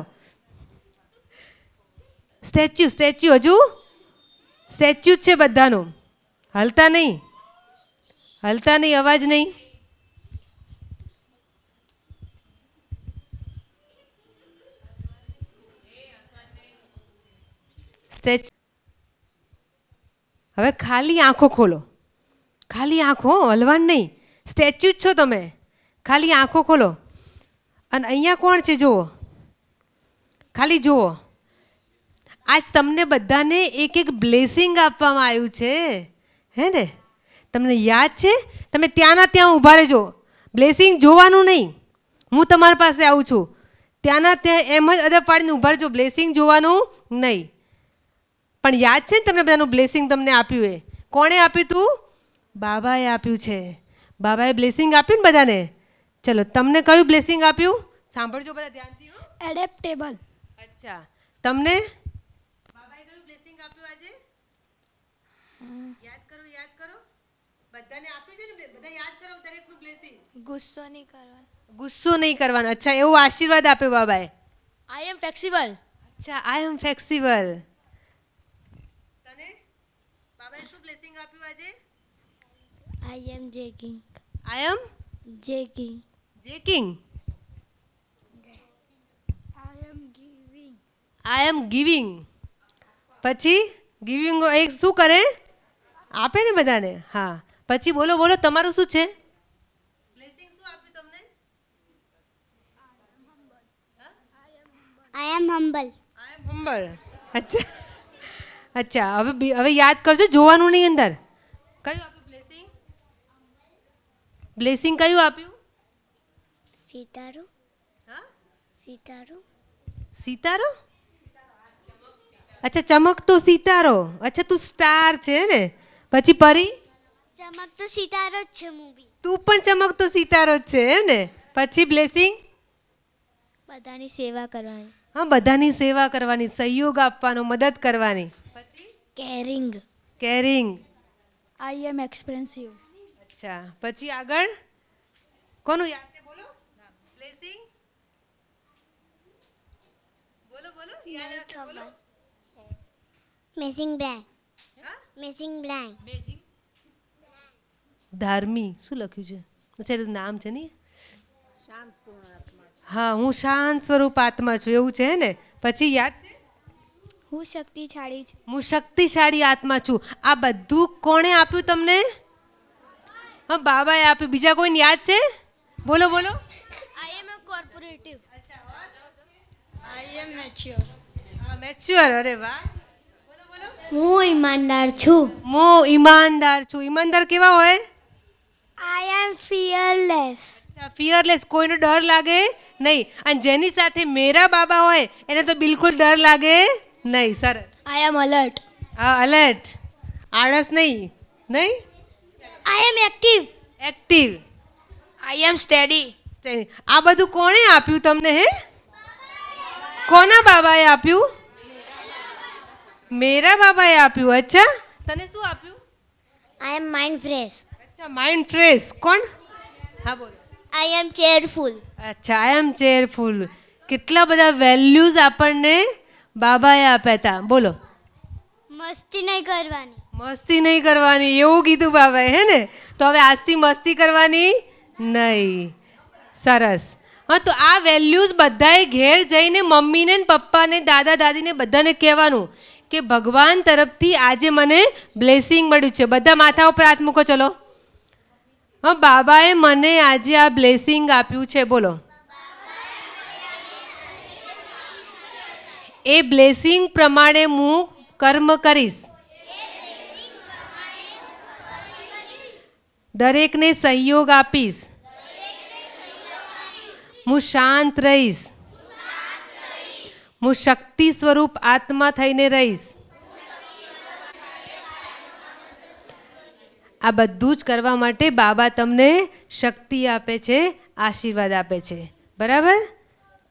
Statue statue. હજુ સ્ટેચ્યુ જ છે બધાનું. હલતા નહીં હલતા નહીં. અવાજ નહીં. સ્ટેચ્યુ. હવે ખાલી આંખો ખોલો. ખાલી આંખો. હલવાનું નહીં. સ્ટેચ્યુ જ છો તમે. ખાલી આંખો ખોલો. અને અહીંયા કોણ છે જુઓ. ખાલી જુઓ. આજ તમને બધાને એક એક બ્લેસિંગ આપવામાં આવ્યું છે. હે ને? તમને યાદ છે? તમે ત્યાંના ત્યાં ઊભા રહેજો. બ્લેસિંગ જોવાનું નહીં. હું તમારી પાસે આવું છું. ત્યાંના ત્યાં એમ જ અદબ પાડીને ઊભા રહેજો. બ્લેસિંગ જોવાનું નહીં. પણ યાદ છે ને તમને બધાનું બ્લેસિંગ તમને આપ્યું એ કોણે આપ્યું? તું બાબાએ આપ્યું છે. બાબાએ બ્લેસિંગ આપ્યું ને બધાને. ચલો તમને કયું બ્લેસિંગ આપ્યું? સાંભળજો બધા ધ્યાનથી. એડેપ્ટેબલ. અચ્છા તમને બાબાએ કયું બ્લેસિંગ આપ્યું આજે? યાદ કરો યાદ કરો. બધાને આપ્યું છે ને. બધા યાદ કરો દરેકનું બ્લેસિંગ. ગુસ્સો નહીં કરવાનો. ગુસ્સો નહીં કરવાનો. અચ્છા એવો આશીર્વાદ આપ્યો બાબાએ. આઈ એમ ફ્લેક્સિબલ. અચ્છા આઈ એમ ફ્લેક્સિબલ. તને બાબાએ શું બ્લેસિંગ આપ્યું આજે? I am jacking. I am jacking. Jacking. I am giving. I am giving. પછી ગિવિંગ એક શું કરે? આપે ને બધાને. હા પછી બોલો બોલો તમારું શું છે? બ્લેસિંગ શું આપ્યું તમને? આઈ એમ હમ્બલ. આઈ એમ હમ્બલ. અચ્છા અચ્છા હવે યાદ કરજો. જોવાનું નહીં અંદર. કયું આપ્યું બ્લેસિંગ? બ્લેસિંગ કયું આપ્યું? સિતારો સિતારો સિતારો? અચ્છા, ચમકતો સિતારો. અચ્છા, તું સ્ટાર છે ને. પછી પરી? ચમકતો સિતારો જ છે મૂવી. તું પણ ચમકતો સિતારો જ છે એમ ને. પછી બ્લેસિંગ? બધાની સેવા કરવાની. હા, બધાની સેવા કરવાની, સહયોગ આપવાનો, મદદ કરવાની. પછી કેરિંગ. કેરિંગ. આઈ એમ એક્સપેન્સિવ. અચ્છા, પછી આગળ કોનું યાદ છે? બોલો. બ્લેસિંગ બોલો બોલો. યાદ હશે, બોલો. Missing blank. હા? Missing blank. ધાર્મી શું લખ્યું છે? અચ્છા, એનું નામ છે ને. હા, હું શાંત સ્વરૂપ આત્મા છું એવું છે ને. પછી યાદ છે? હું શક્તિશાળી છું. હું શક્તિશાળી આત્મા છું. આ બધું કોણે આપ્યું તમને? હા, બાબાએ આપ્યું. બીજા કોઈને યાદ છે? બોલો બોલો. આઈ એમ અ કોર્પોરેટિવ. આઈ એમ મેચ્યોર. હા, મેચ્યોર. અરે વાહ. હું ઈમાનદાર છું. હું ઈમાનદાર છું. ઈમાનદાર કેવા હોય? આઈ એમ ફિયરલેસ. અચ્છા, ફિયરલેસ. કોઈનો ડર લાગે નહીં. અને જેની સાથે મેરા બાબા હોય એને તો બિલકુલ ડર લાગે નહીં. સરસ. આઈ એમ અલર્ટ. હા, અલર્ટ. આળસ નહીં. નહીં? આઈ એમ એક્ટિવ. એક્ટિવ. આઈ એમ સ્ટેડી. આ બધું કોણે આપ્યું તમને? હે, કોના બાબાએ આપ્યું? મેરા બાબાએ આપ્યું. અચ્છા, તને શું આપ્યું? આઈ એમ માઇન્ડ ફ્રેશ. અચ્છા, માઇન્ડ ફ્રેશ. કોણ? હા, બોલો. આઈ એમ ચેરફુલ. અચ્છા, આઈ એમ ચેરફુલ. કેટલા બધા વેલ્યુઝ આપણને બાબાએ આપ્યા હતા. બોલો. મસ્તી નહીં કરવાની. મસ્તી નહીં કરવાની એવું કીધું બાબાએ, હે ને. તો હવે આજથી મસ્તી કરવાની નહીં. સરસ. હા, તો આ વેલ્યુઝ બધાએ ઘેર જઈને મમ્મીને ને પપ્પાને દાદા દાદીને બધાને કહેવાનું કે ભગવાન તરફથી આજે મને બ્લેસિંગ મળ્યું છે. બધા માથા ઉપર હાથ મૂકો. ચલો. હા, બાબાએ મને આજે આ બ્લેસિંગ આપ્યું છે. બોલો. એ બ્લેસિંગ પ્રમાણે હું કર્મ કરીશ. દરેકને સહયોગ આપીશ. હું શાંત રહીશ. હું શક્તિ સ્વરૂપ આત્મા થઈને રહીશ. આ બધું જ કરવા માટે બાબા તમને શક્તિ આપે છે, આશીર્વાદ આપે છે. બરાબર?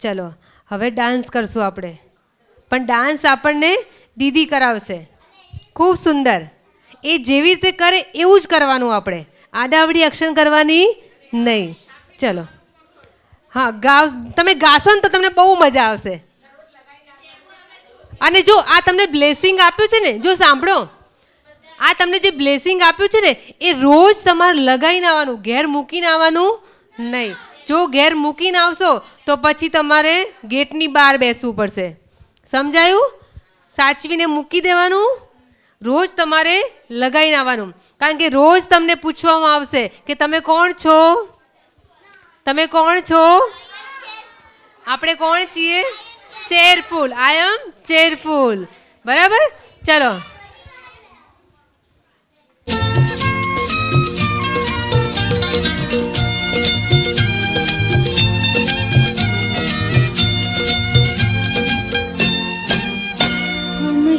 ચલો, હવે ડાન્સ કરશું આપણે. પણ ડાન્સ આપણને દીદી કરાવશે. ખૂબ સુંદર. એ જેવી રીતે કરે એવું જ કરવાનું આપણે. આડાવડી એક્શન કરવાની નહીં. ચલો. હા, તમે ગાશો ને તો તમને બહુ મજા આવશે. અને જો આ તમને બ્લેસિંગ આપ્યું છે ને, જો સાંભળો, આ તમને જે બ્લેસિંગ આપ્યું છે ને એ રોજ તમારે લગાવીને આવવાનું, ઘેર મૂકીને આવવાનું નહીં. જો ઘેર મૂકીને આવશો તો પછી તમારે ગેટની બહાર બેસવું પડશે. સમજાયું? સાચવીને મૂકી દેવાનું. રોજ તમારે લગાવીને આવવાનું. કારણ કે રોજ તમને પૂછવામાં આવશે કે તમે કોણ છો? તમે કોણ છો? આપણે કોણ છીએ? ચેરફુલ. આઈ એમ ચેરફુલ. બરાબર? ચલો.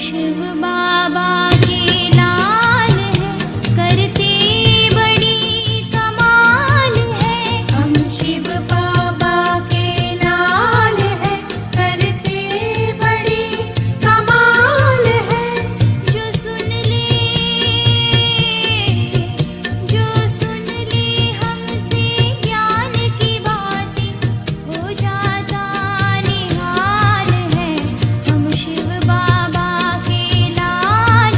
शिव बाबा के लाल है, करते बड़ी कमाल है। हम शिव बाबा के लाल है, करते बड़ी कमाल है। जो सुन ले हमसे ज्ञान की बातें, हो जाता निहाल है। हम शिव बाबा के लाल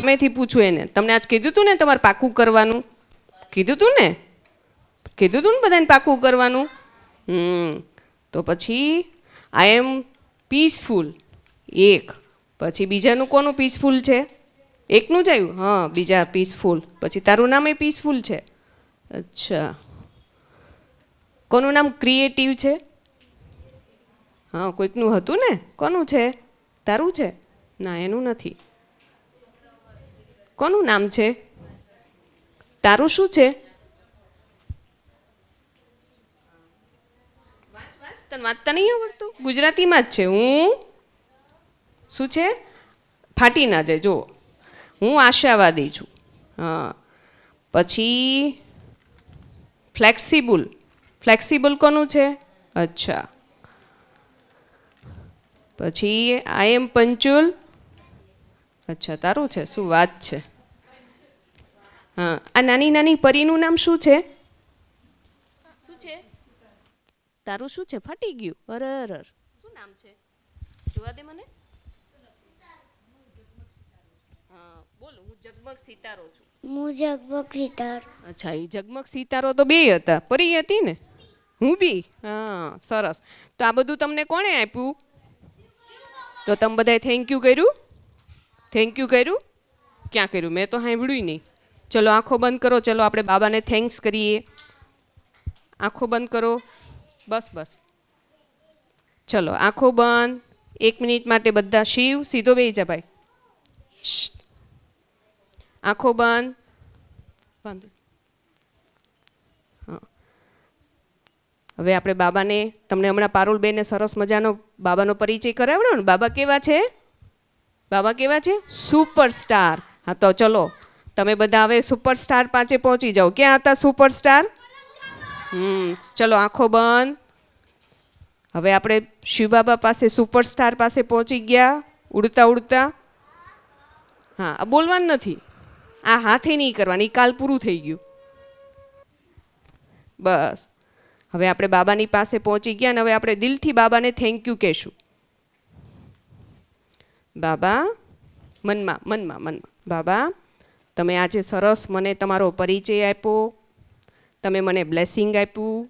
સામેથી પૂછું એને, તમને આજ કીધું તું ને તમારે પાકું કરવાનું? કીધું તું ને બધાને પાકું કરવાનું? તો પછી આઈ એમ પીસફુલ, એક. પછી બીજાનું કોનું પીસફુલ છે? એકનું જ આવ્યું? હા, બીજા પીસફુલ. પછી તારું નામ એ પીસફુલ છે. અચ્છા, કોનું નામ ક્રિએટિવ છે? હા, કોઈકનું હતું ને. કોનું છે? તારું છે? ના, એનું નથી. કોનું નામ છે? તારું શું છે? તને વાંચતા નહીં આવડતું? ગુજરાતીમાં જ છે. હું શું છે? ફાટી ના જાય. જો, હું આશાવાદી છું. હા. પછી ફ્લેક્સિબલ. ફ્લેક્સિબલ કોનું છે? અચ્છા. પછી આઈ એમ પંચુઅલ. અચ્છા, તારું છે. શું વાત છે. હા, આ નાની નાની પરીનું નામ શું છે? શું છે તારું? શું છે? ફાટી ગયું. અરર, શું નામ છે? જોવા દે મને. હા, બોલ. હું જગમગ સિતારો છું. હું જગમગ સિતારો. અચ્છા, એ જગમગ સિતારો તો બે હતા. પરી હતી ને? હું બી. હા, સરસ. તો આ બધું તમને કોણે આપ્યું? તો તમે બધાએ થેન્ક યુ કર્યું? થેન્ક યુ કર્યું? ક્યાં કર્યું? મેં તો સાંભળ્યું નહીં. ચલો આંખો બંધ કરો. ચલો આપણે બાબાને થેન્ક્સ કરીએ. આંખો બંધ કરો. બસ. ચલો આંખો બંધ. 1 મિનિટ માટે બધા શિવ સીધો બેસી જા ભાઈ. આંખો બંધ. હા, હવે આપણે બાબાને, તમને હમણાં પારુલબેને સરસ મજાનો બાબાનો પરિચય કરાવ્યો ને. બાબા કેવા છે? બાબા કેવા છે? સુપરસ્ટાર. હા, તો ચલો તમે બધા હવે સુપરસ્ટાર પાસે પહોંચી જાઓ. ક્યાં હતા સુપરસ્ટાર? ચલો આંખો બંધ. હવે આપણે શિવબાબા પાસે સુપરસ્ટાર પાસે પહોંચી ગયા, ઉડતા ઉડતા. હા, આ બોલવાનું નથી, આ હાથે નહીં કરવાની, કાલ પૂરું થઈ ગયું. બસ, હવે આપણે બાબાની પાસે પહોંચી ગયા ને હવે આપણે દિલથી બાબાને થેન્ક યુ કહેશું. બાબા, મનમાં બાબા, તમે આજે સરસ મને તમારો પરિચય આપ્યો, તમે મને બ્લેસિંગ આપ્યું.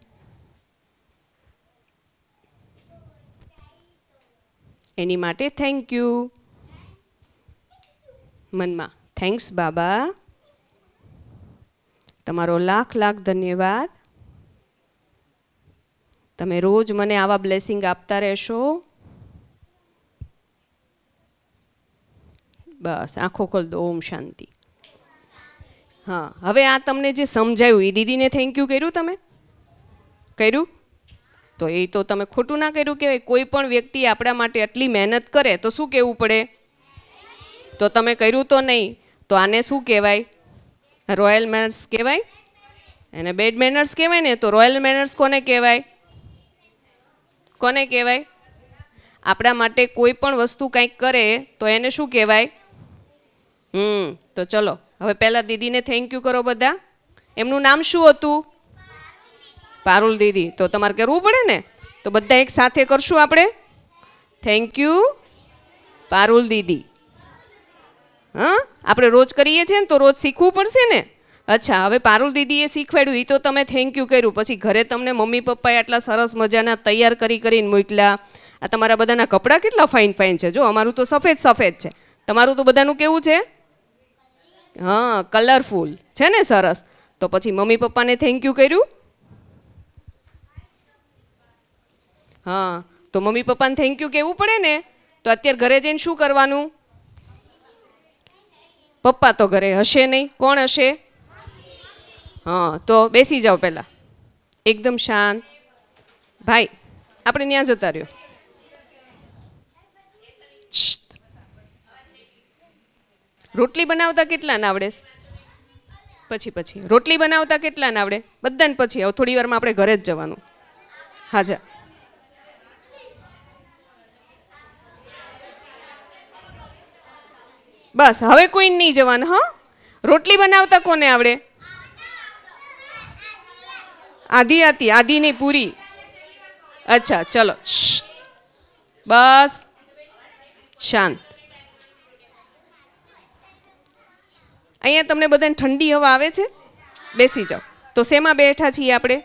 એની માટે થેન્ક યુ. મનમાં, થેન્ક્સ બાબા, તમારો લાખ લાખ ધન્યવાદ. તમે રોજ મને આવા બ્લેસિંગ આપતા રહેશો. બસ, આંખો ખોલ દો. ઓમ શાંતિ. હા, હવે આ તમને જે સમજાયું એ દીદીને થેન્ક યુ કર્યું? તમે કર્યું? તો એ તો તમે ખોટું ના કર્યું કહેવાય. કોઈ પણ વ્યક્તિ આપણા માટે આટલી મહેનત કરે તો શું કહેવું પડે? તો તમે કર્યું તો નહીં, તો આને શું કહેવાય? રોયલ મેનર્સ કહેવાય. એને બેડ મેનર્સ કહેવાય ને. તો રોયલ મેનર્સ કોને કહેવાય? કોને કહેવાય? આપણા માટે કોઈ પણ વસ્તુ કંઈક કરે તો એને શું કહેવાય? તો ચલો હવે પહેલાં દીદીને થેન્ક યુ કરો બધા. એમનું નામ શું હતું? પારુલ દીદી. તો તમારે કરવું પડે ને. તો બધા એક સાથે કરશું આપણે. થેન્ક યુ પારુલ દીદી. હા, આપણે રોજ કરીએ છીએ ને તો રોજ શીખવું પડશે ને. અચ્છા, હવે પારુલ દીદીએ શીખવાડ્યું એ તો તમે થેન્ક યુ કર્યું. પછી ઘરે તમને મમ્મી પપ્પાએ આટલા સરસ મજાના તૈયાર કરીને મોકલ્યા. આ તમારા બધાના કપડાં કેટલા ફાઇન ફાઇન છે. જો, અમારું તો સફેદ છે. તમારું તો બધાનું કેવું છે? હા, કલરફુલ છે ને. સરસ. તો પછી મમ્મી પપ્પાને થેન્ક યુ કર્યું? હા, તો મમ્મી પપ્પાને થેન્ક યુ કહેવું પડે ને. તો અત્યારે ઘરે જઈને શું કરવાનું? પપ્પા તો ઘરે હશે નહીં. કોણ હશે? હા, તો બેસી જાઓ પહેલાં એકદમ શાંત. ભાઈ, આપણે ત્યાં જતા રહ્યો. રોટલી બનાવતા કેટલાને આવડે? પછી રોટલી બનાવતા કેટલાને આવડે? બધાને. પછી હવે થોડી વારમાં આપણે ઘરે જ જવાનું. હા, જા. બસ, હવે કોઈ નહીં જવાનું. હા, રોટલી બનાવતા કોને આવડે? આધી નહીં, પૂરી. અચ્છા, ચલો બસ શાંત. અહીંયા તમને બધાને ઠંડી હવા આવે છે? બેસી જાઓ. તો શેમાં બેઠા છીએ આપણે?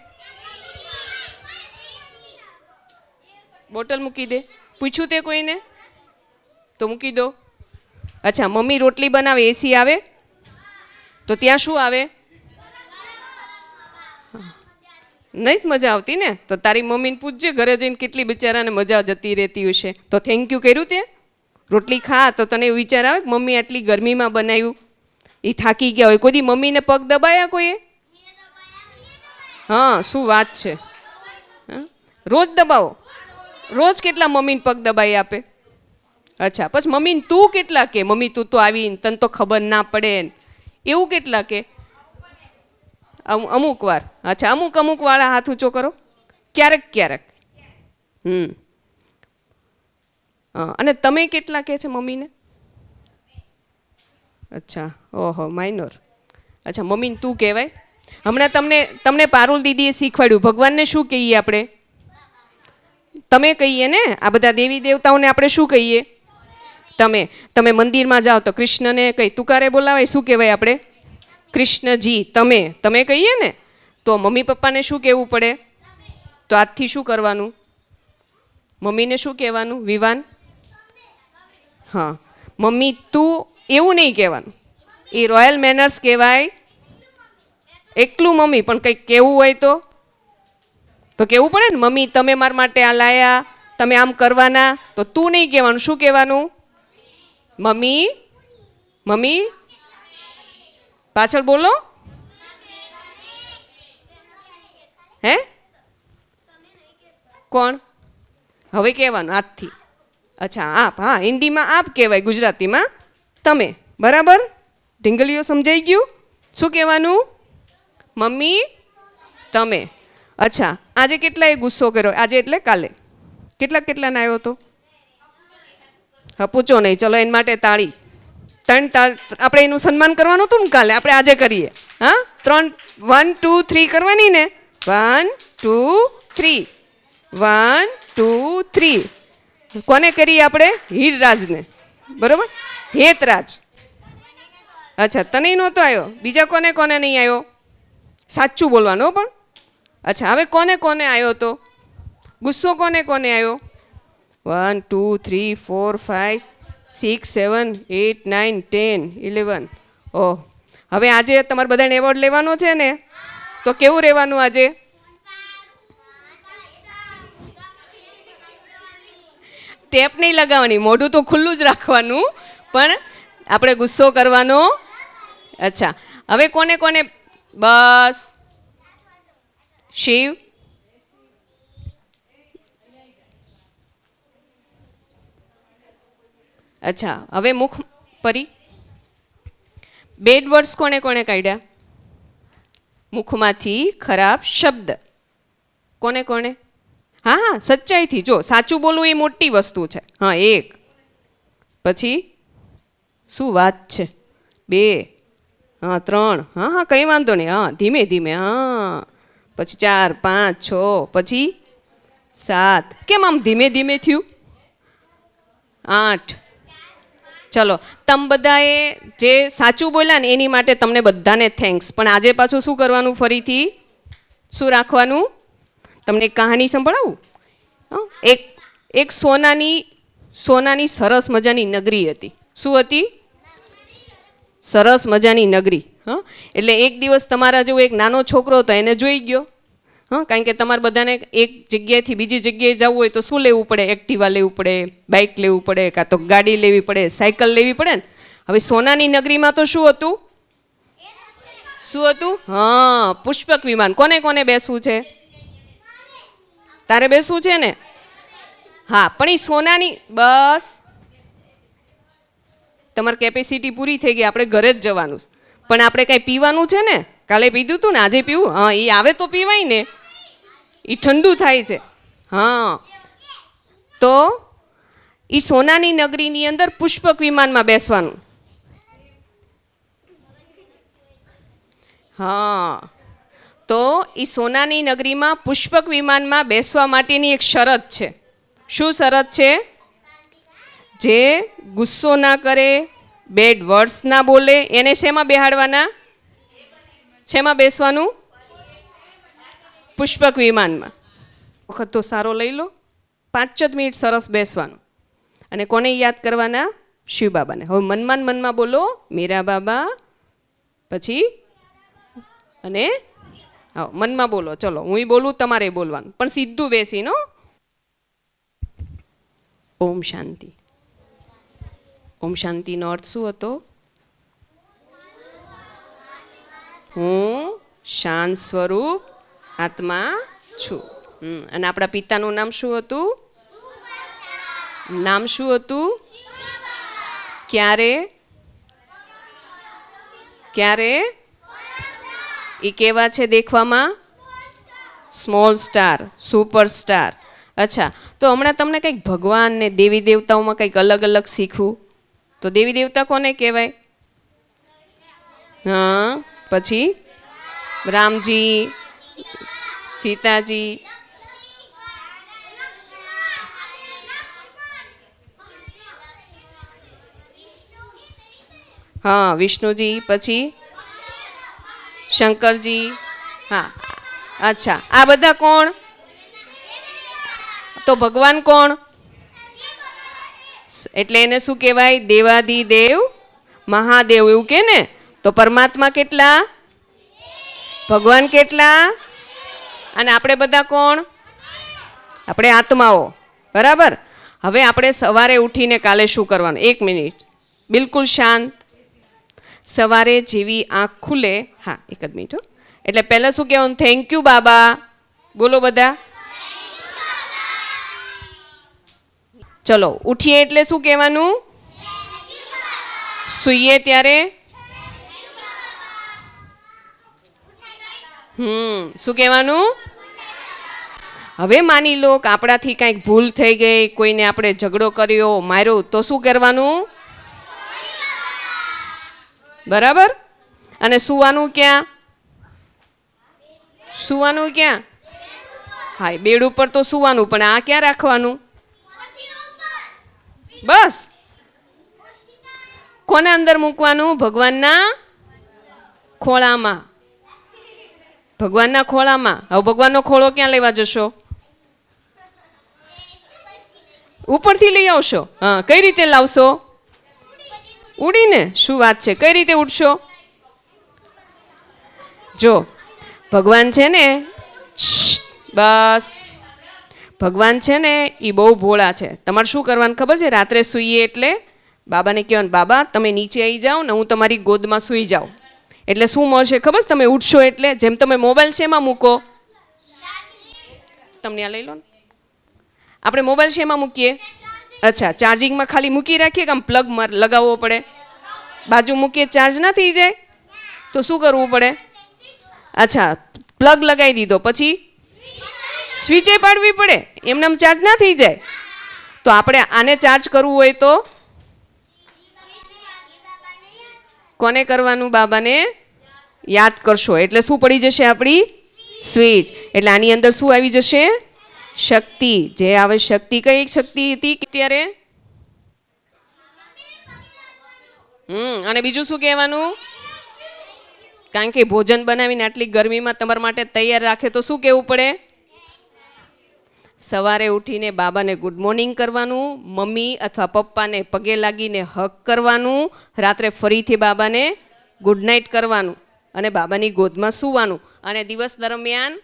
બોટલ મૂકી દે. પૂછ્યું તે કોઈને? તો મૂકી દો. અચ્છા, મમ્મી રોટલી બનાવે, એસી આવે તો ત્યાં શું આવે? નહીં જ મજા આવતી ને. તો તારી મમ્મીને પૂછજે ઘરે જઈને કેટલી બિચારાને મજા જતી રહેતી હશે. તો થેન્ક યુ કર્યું તે? રોટલી ખા તો તને એવું વિચાર આવે કે મમ્મી આટલી ગરમીમાં બનાવ્યું. એ થાકી ગયા હોય. કોઈ દી મમ્મીને પગ દબાયા કોઈએ? હા, શું વાત છે. રોજ દબાવો? રોજ કેટલા મમ્મીને પગ દબાઈ આપે? અચ્છા, પછી મમ્મીને તું કેટલા કે? મમ્મી તું તો આવીને તને તો ખબર ના પડે ને એવું કેટલા કે? અમુક વાર. અચ્છા, અમુક વાળા હાથ ઊંચો કરો. ક્યારેક ક્યારેક. અને તમે કેટલા કહે છે મમ્મીને? અચ્છા, ઓહો, માઇનોર. અચ્છા, મમ્મીને તું કહેવાય. હમણાં તમને પારુલ દીદીએ શીખવાડ્યું ભગવાનને શું કહીએ આપણે? તમે કહીએ ને. આ બધા દેવી દેવતાઓને આપણે શું કહીએ? તમે મંદિરમાં જાઓ તો કૃષ્ણને કઈ તુકારે બોલાવાય? શું કહેવાય આપણે? કૃષ્ણજી. તમે કહીએ ને. તો મમ્મી પપ્પાને શું કહેવું પડે? તો આજથી શું કરવાનું? મમ્મીને શું કહેવાનું? વિવાન. હા, મમ્મી તું એવું નહીં કહેવાનું. એ રોયલ મેનર્સ કહેવાય. એકલું મમ્મી. પણ કંઈક કહેવું હોય તો કહેવું પડે ને. મમ્મી તમે મારા માટે આ લાયા, તમે આમ કરવાના. તો તું નહીં કહેવાનું. શું કહેવાનું? મમ્મી. પાછળ બોલો. હે? કોણ? હવે કહેવાનું આજથી. અચ્છા, આપ. હા, હિન્દીમાં આપ કહેવાય, ગુજરાતીમાં તમે. બરાબર? ઢીંગલીઓ સમજાઈ ગયું? શું કહેવાનું? મમ્મી, તમે. અચ્છા, આજે કેટલાએ ગુસ્સો કર્યો? આજે એટલે કાલે કેટલાને આવ્યો હતો? હા, પૂછો નહીં. ચલો, એના માટે તાળી. આપણે એનું સન્માન કરવાનું હતું ને કાલે. આપણે આજે કરીએ. હા, 3 1 2 3 કરવાની ને. 1 2 3 1 2 3. કોને કરી આપણે? હીરરાજને. બરોબર? હેતરાજ. અચ્છા, તને નહોતો આવ્યો. બીજા કોને નહીં આવ્યો? સાચું બોલવાનું પણ. અચ્છા, હવે કોને આવ્યો તો? ગુસ્સો કોને આવ્યો? 1 2 3 4 5 6 7 8 9 10 11. ઓહ, હવે આજે તમારે બધાને એવોર્ડ લેવાનો છે ને. તો કેવું રહેવાનું આજે? ટેપ નહીં લગાવવાની, મોઢું તો ખુલ્લું જ રાખવાનું, પણ આપણે ગુસ્સો કરવાનો. અચ્છા, હવે કોને બસ શિવ. અચ્છા, હવે મુખ પરી. બેડ વર્ડ્સ કોને કાઢ્યા? મુખમાંથી ખરાબ શબ્દ કોને? હા, સચ્ચાઈથી. જો સાચું બોલવું એ મોટી વસ્તુ છે. હા, 1. પછી શું વાત છે? 2. હા, 3. હા, કંઈ વાંધો નહીં. હા, ધીમે. હા, પછી 4 5 6, પછી 7. કેમ આમ ધીમે થયું? 8. ચલો, તમે બધાએ જે સાચું બોલ્યા ને એની માટે તમને બધાને થેન્ક્સ. પણ આજે પાછું શું કરવાનું? ફરીથી શું રાખવાનું? તમને એક કહાની સંભળાવું. એક સોનાની સરસ મજાની નગરી હતી. શું હતી? સરસ મજાની નગરી. હા, એટલે એક દિવસ તમારા જેવો એક નાનો છોકરો હતો, એને જોઈ ગયો. હા, કારણ કે તમારે બધાને એક જગ્યાએથી બીજી જગ્યાએ જવું હોય તો શું લેવું પડે? એક્ટિવા લેવું પડે, બાઇક લેવું પડે, કાં તો ગાડી લેવી પડે, સાયકલ લેવી પડે ને. હવે સોનાની નગરીમાં તો શું હતું? હા, પુષ્પક વિમાન. કોને બેસવું છે? તારે બેસવું છે ને? હા, પણ એ સોનાની. બસ, તમારી કેપેસિટી પૂરી થઈ ગઈ. આપણે ઘરે જ જવાનું. પણ આપણે કાંઈ પીવાનું છે ને. કાલે પીધું હતું ને, આજે પીવું? હા, એ આવે તો પીવાય ને. એ ઠંડુ થાય છે. હા, તો એ સોનાની નગરીની અંદર પુષ્પક વિમાનમાં બેસવાનું. હા, તો એ સોનાની નગરીમાં પુષ્પક વિમાનમાં બેસવા માટેની એક શરત છે. શું શરત છે? જે ગુસ્સો ના કરે, બેડ વર્ડ્સ ના બોલે એને શેમાં બેહાડવાના? શેમાં બેસવાનું? પુષ્પક વિમાનમાં. વખત તો સારો લઈ લો, 5 જ મિનિટ સરસ બેસવાનું. અને કોને યાદ કરવાના? શિવ બાબાને. હવે મનમાં ને મનમાં બોલો મીરા બાબા, પછી અને હા મનમાં બોલો. ચલો હું બોલું, તમારે બોલવાનું, પણ સીધું બેસીને હો. ઓમ શાંતિ. ઓમ શાંતિનો અર્થ શું હતો? હું શાંત સ્વરૂપ આત્મા છું. અને આપણા પિતાનું નામ શું હતું? નામ શું હતું? ક્યારે ક્યારે એ કેવા છે દેખવામાં? Small star, super star. અચ્છા, તો હમણાં તમને કંઈક ભગવાન ને દેવી દેવતાઓમાં કંઈક અલગ અલગ શીખવું. તો દેવી દેવતા કોને કહેવાય? હા, પછી રામજી, સીતાજી, હા વિષ્ણુજી, પછી શંકરજી. હા અચ્છા, આ બધા કોણ? તો ભગવાન કોણ? એટલે એને શું કહેવાય? દેવાધિદેવ મહાદેવ એવું કે ને. તો પરમાત્મા કેટલા? ભગવાન કેટલા? અને આપણે બધા કોણ? આપણે આત્માઓ. બરાબર. હવે આપણે સવારે ઉઠીને કાલે શું કરવાનું? 1 મિનિટ બિલકુલ શાંત. સવારે જેવી આંખ ખુલે, હા 1 જ મિનિટ હો, એટલે પહેલાં શું કહેવાનું? થેન્ક યુ બાબા. બોલો બધા. ચલો ઉઠીએ એટલે શું કહેવાનું? સૂઈએ ત્યારે શું કહેવાનું? હવે માની લો કે આપણાથી કાંઈક ભૂલ થઈ ગઈ, કોઈને આપણે ઝઘડો કર્યો, માર્યો, તો શું કરવાનું? બરાબર. અને સૂવાનું ક્યાં? સૂવાનું ક્યાં? હા બેડ ઉપર તો સૂવાનું, પણ આ ક્યાં રાખવાનું? બસ. કોને અંદર મૂકવાનું? ભગવાનના ખોળામાં. ભગવાનના ખોળામાં. હવે ભગવાનનો ખોળો ક્યાં લેવા જશો? ઉપરથી લઈ આવશો. હા, કઈ રીતે લાવશો? ઉડીને. શું વાત છે, કઈ રીતે ઉડશો? જો ભગવાન છે ને, બસ ભગવાન છે ને એ બહુ ભોળા છે. તમારે શું કરવાનું ખબર છે? રાત્રે સૂઈએ એટલે બાબાને કહેવાનું, બાબા તમે નીચે આવી જાઓ ને હું તમારી ગોદમાં સૂઈ જાઉં. એટલે શું મળશે ખબર? તમે ઉઠશો એટલે જેમ તમે મોબાઈલ શેમાં મૂકો? તમને આ લઈ લો ને. આપણે મોબાઈલ શેમાં મૂકીએ? અચ્છા, ચાર્જિંગમાં ખાલી મૂકી રાખીએ કે આમ પ્લગ લગાવવો પડે? બાજુ મૂકીએ ચાર્જ ના થઈ જાય તો શું કરવું પડે? અચ્છા, પ્લગ લગાવી દીધો પછી સ્વિચે પાડવી પડે, એમને ચાર્જ ના થઈ જાય. તો આપણે આને ચાર્જ કરવું હોય તો કોને કરવાનું? બાબાને યાદ કરશો એટલે શું પડી જશે? આપણી સ્વિચ. એટલે આની અંદર શું આવી જશે? શક્તિ. જે આવે શક્તિ. કઈ શક્તિ હતી ત્યારે? અને બીજું શું કહેવાનું? કારણ કે ભોજન બનાવીને આટલી ગરમીમાં તમારા માટે તૈયાર રાખે તો શું કહેવું પડે? સવારે ઉઠીને બાબાને ગુડ મોર્નિંગ કરવાનું, મમ્મી અથવા પપ્પાને પગે લાગીને હક કરવાનું, રાત્રે ફરીથી બાબાને ગુડ નાઇટ કરવાનું અને બાબાની ગોદમાં સૂવાનું. અને દિવસ દરમિયાન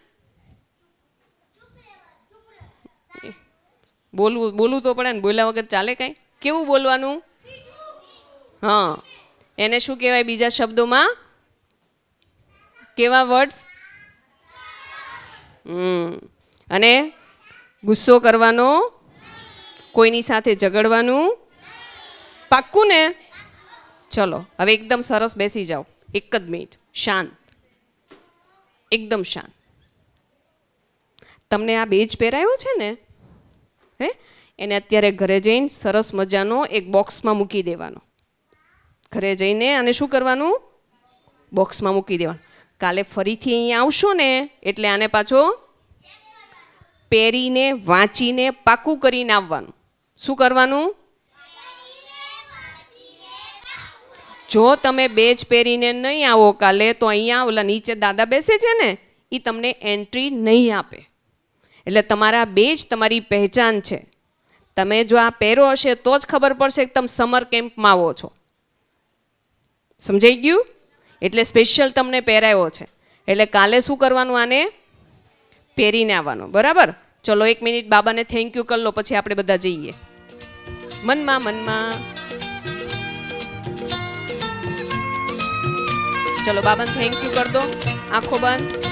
બોલવું તો પડે ને, બોલ્યા વગર ચાલે કાંઈ? કેવું બોલવાનું? હા, એને શું કહેવાય બીજા શબ્દોમાં? કેવા વર્ડ્સ? અને ગુસ્સો કરવાનો, કોઈની સાથે ઝઘડવાનું, પાક્કું ને? ચલો હવે એકદમ સરસ બેસી જાઓ. 1 જ મિનિટ શાંત, એકદમ શાંત. તમને આ બેજ પહેરાયો છે ને, હે, એને અત્યારે ઘરે જઈને સરસ મજાનો એક બોક્સમાં મૂકી દેવાનો. ઘરે જઈને અને શું કરવાનું? બોક્સમાં મૂકી દેવાનું. કાલે ફરીથી અહીંયા આવશો ને એટલે આને પાછો પહેરીને વાંચીને પાકું કરીને આવવાનું. શું કરવાનું? જો તમે બેજ પહેરીને નહીં આવો કાલે તો અહીંયા ઓલા નીચે દાદા બેસે છે ને એ તમને એન્ટ્રી નહીં આપે. એટલે તમારા બેજ તમારી પહેચાન છે. તમે જો આ પહેરો હશે તો જ ખબર પડશે કે તમે સમર કેમ્પમાં આવો છો. સમજાઈ ગયું? એટલે સ્પેશિયલ તમને પહેરાયો છે. એટલે કાલે શું કરવાનું? આને પહેરીને આવવાનું. બરાબર? ચલો 1 મિનિટ બાબાને થેન્ક યુ કરી લો, પછી આપણે બધા જઈએ. મનમાં મનમાં ચલો બાબાને થેન્ક યુ કરી દો. આંખો બંધ.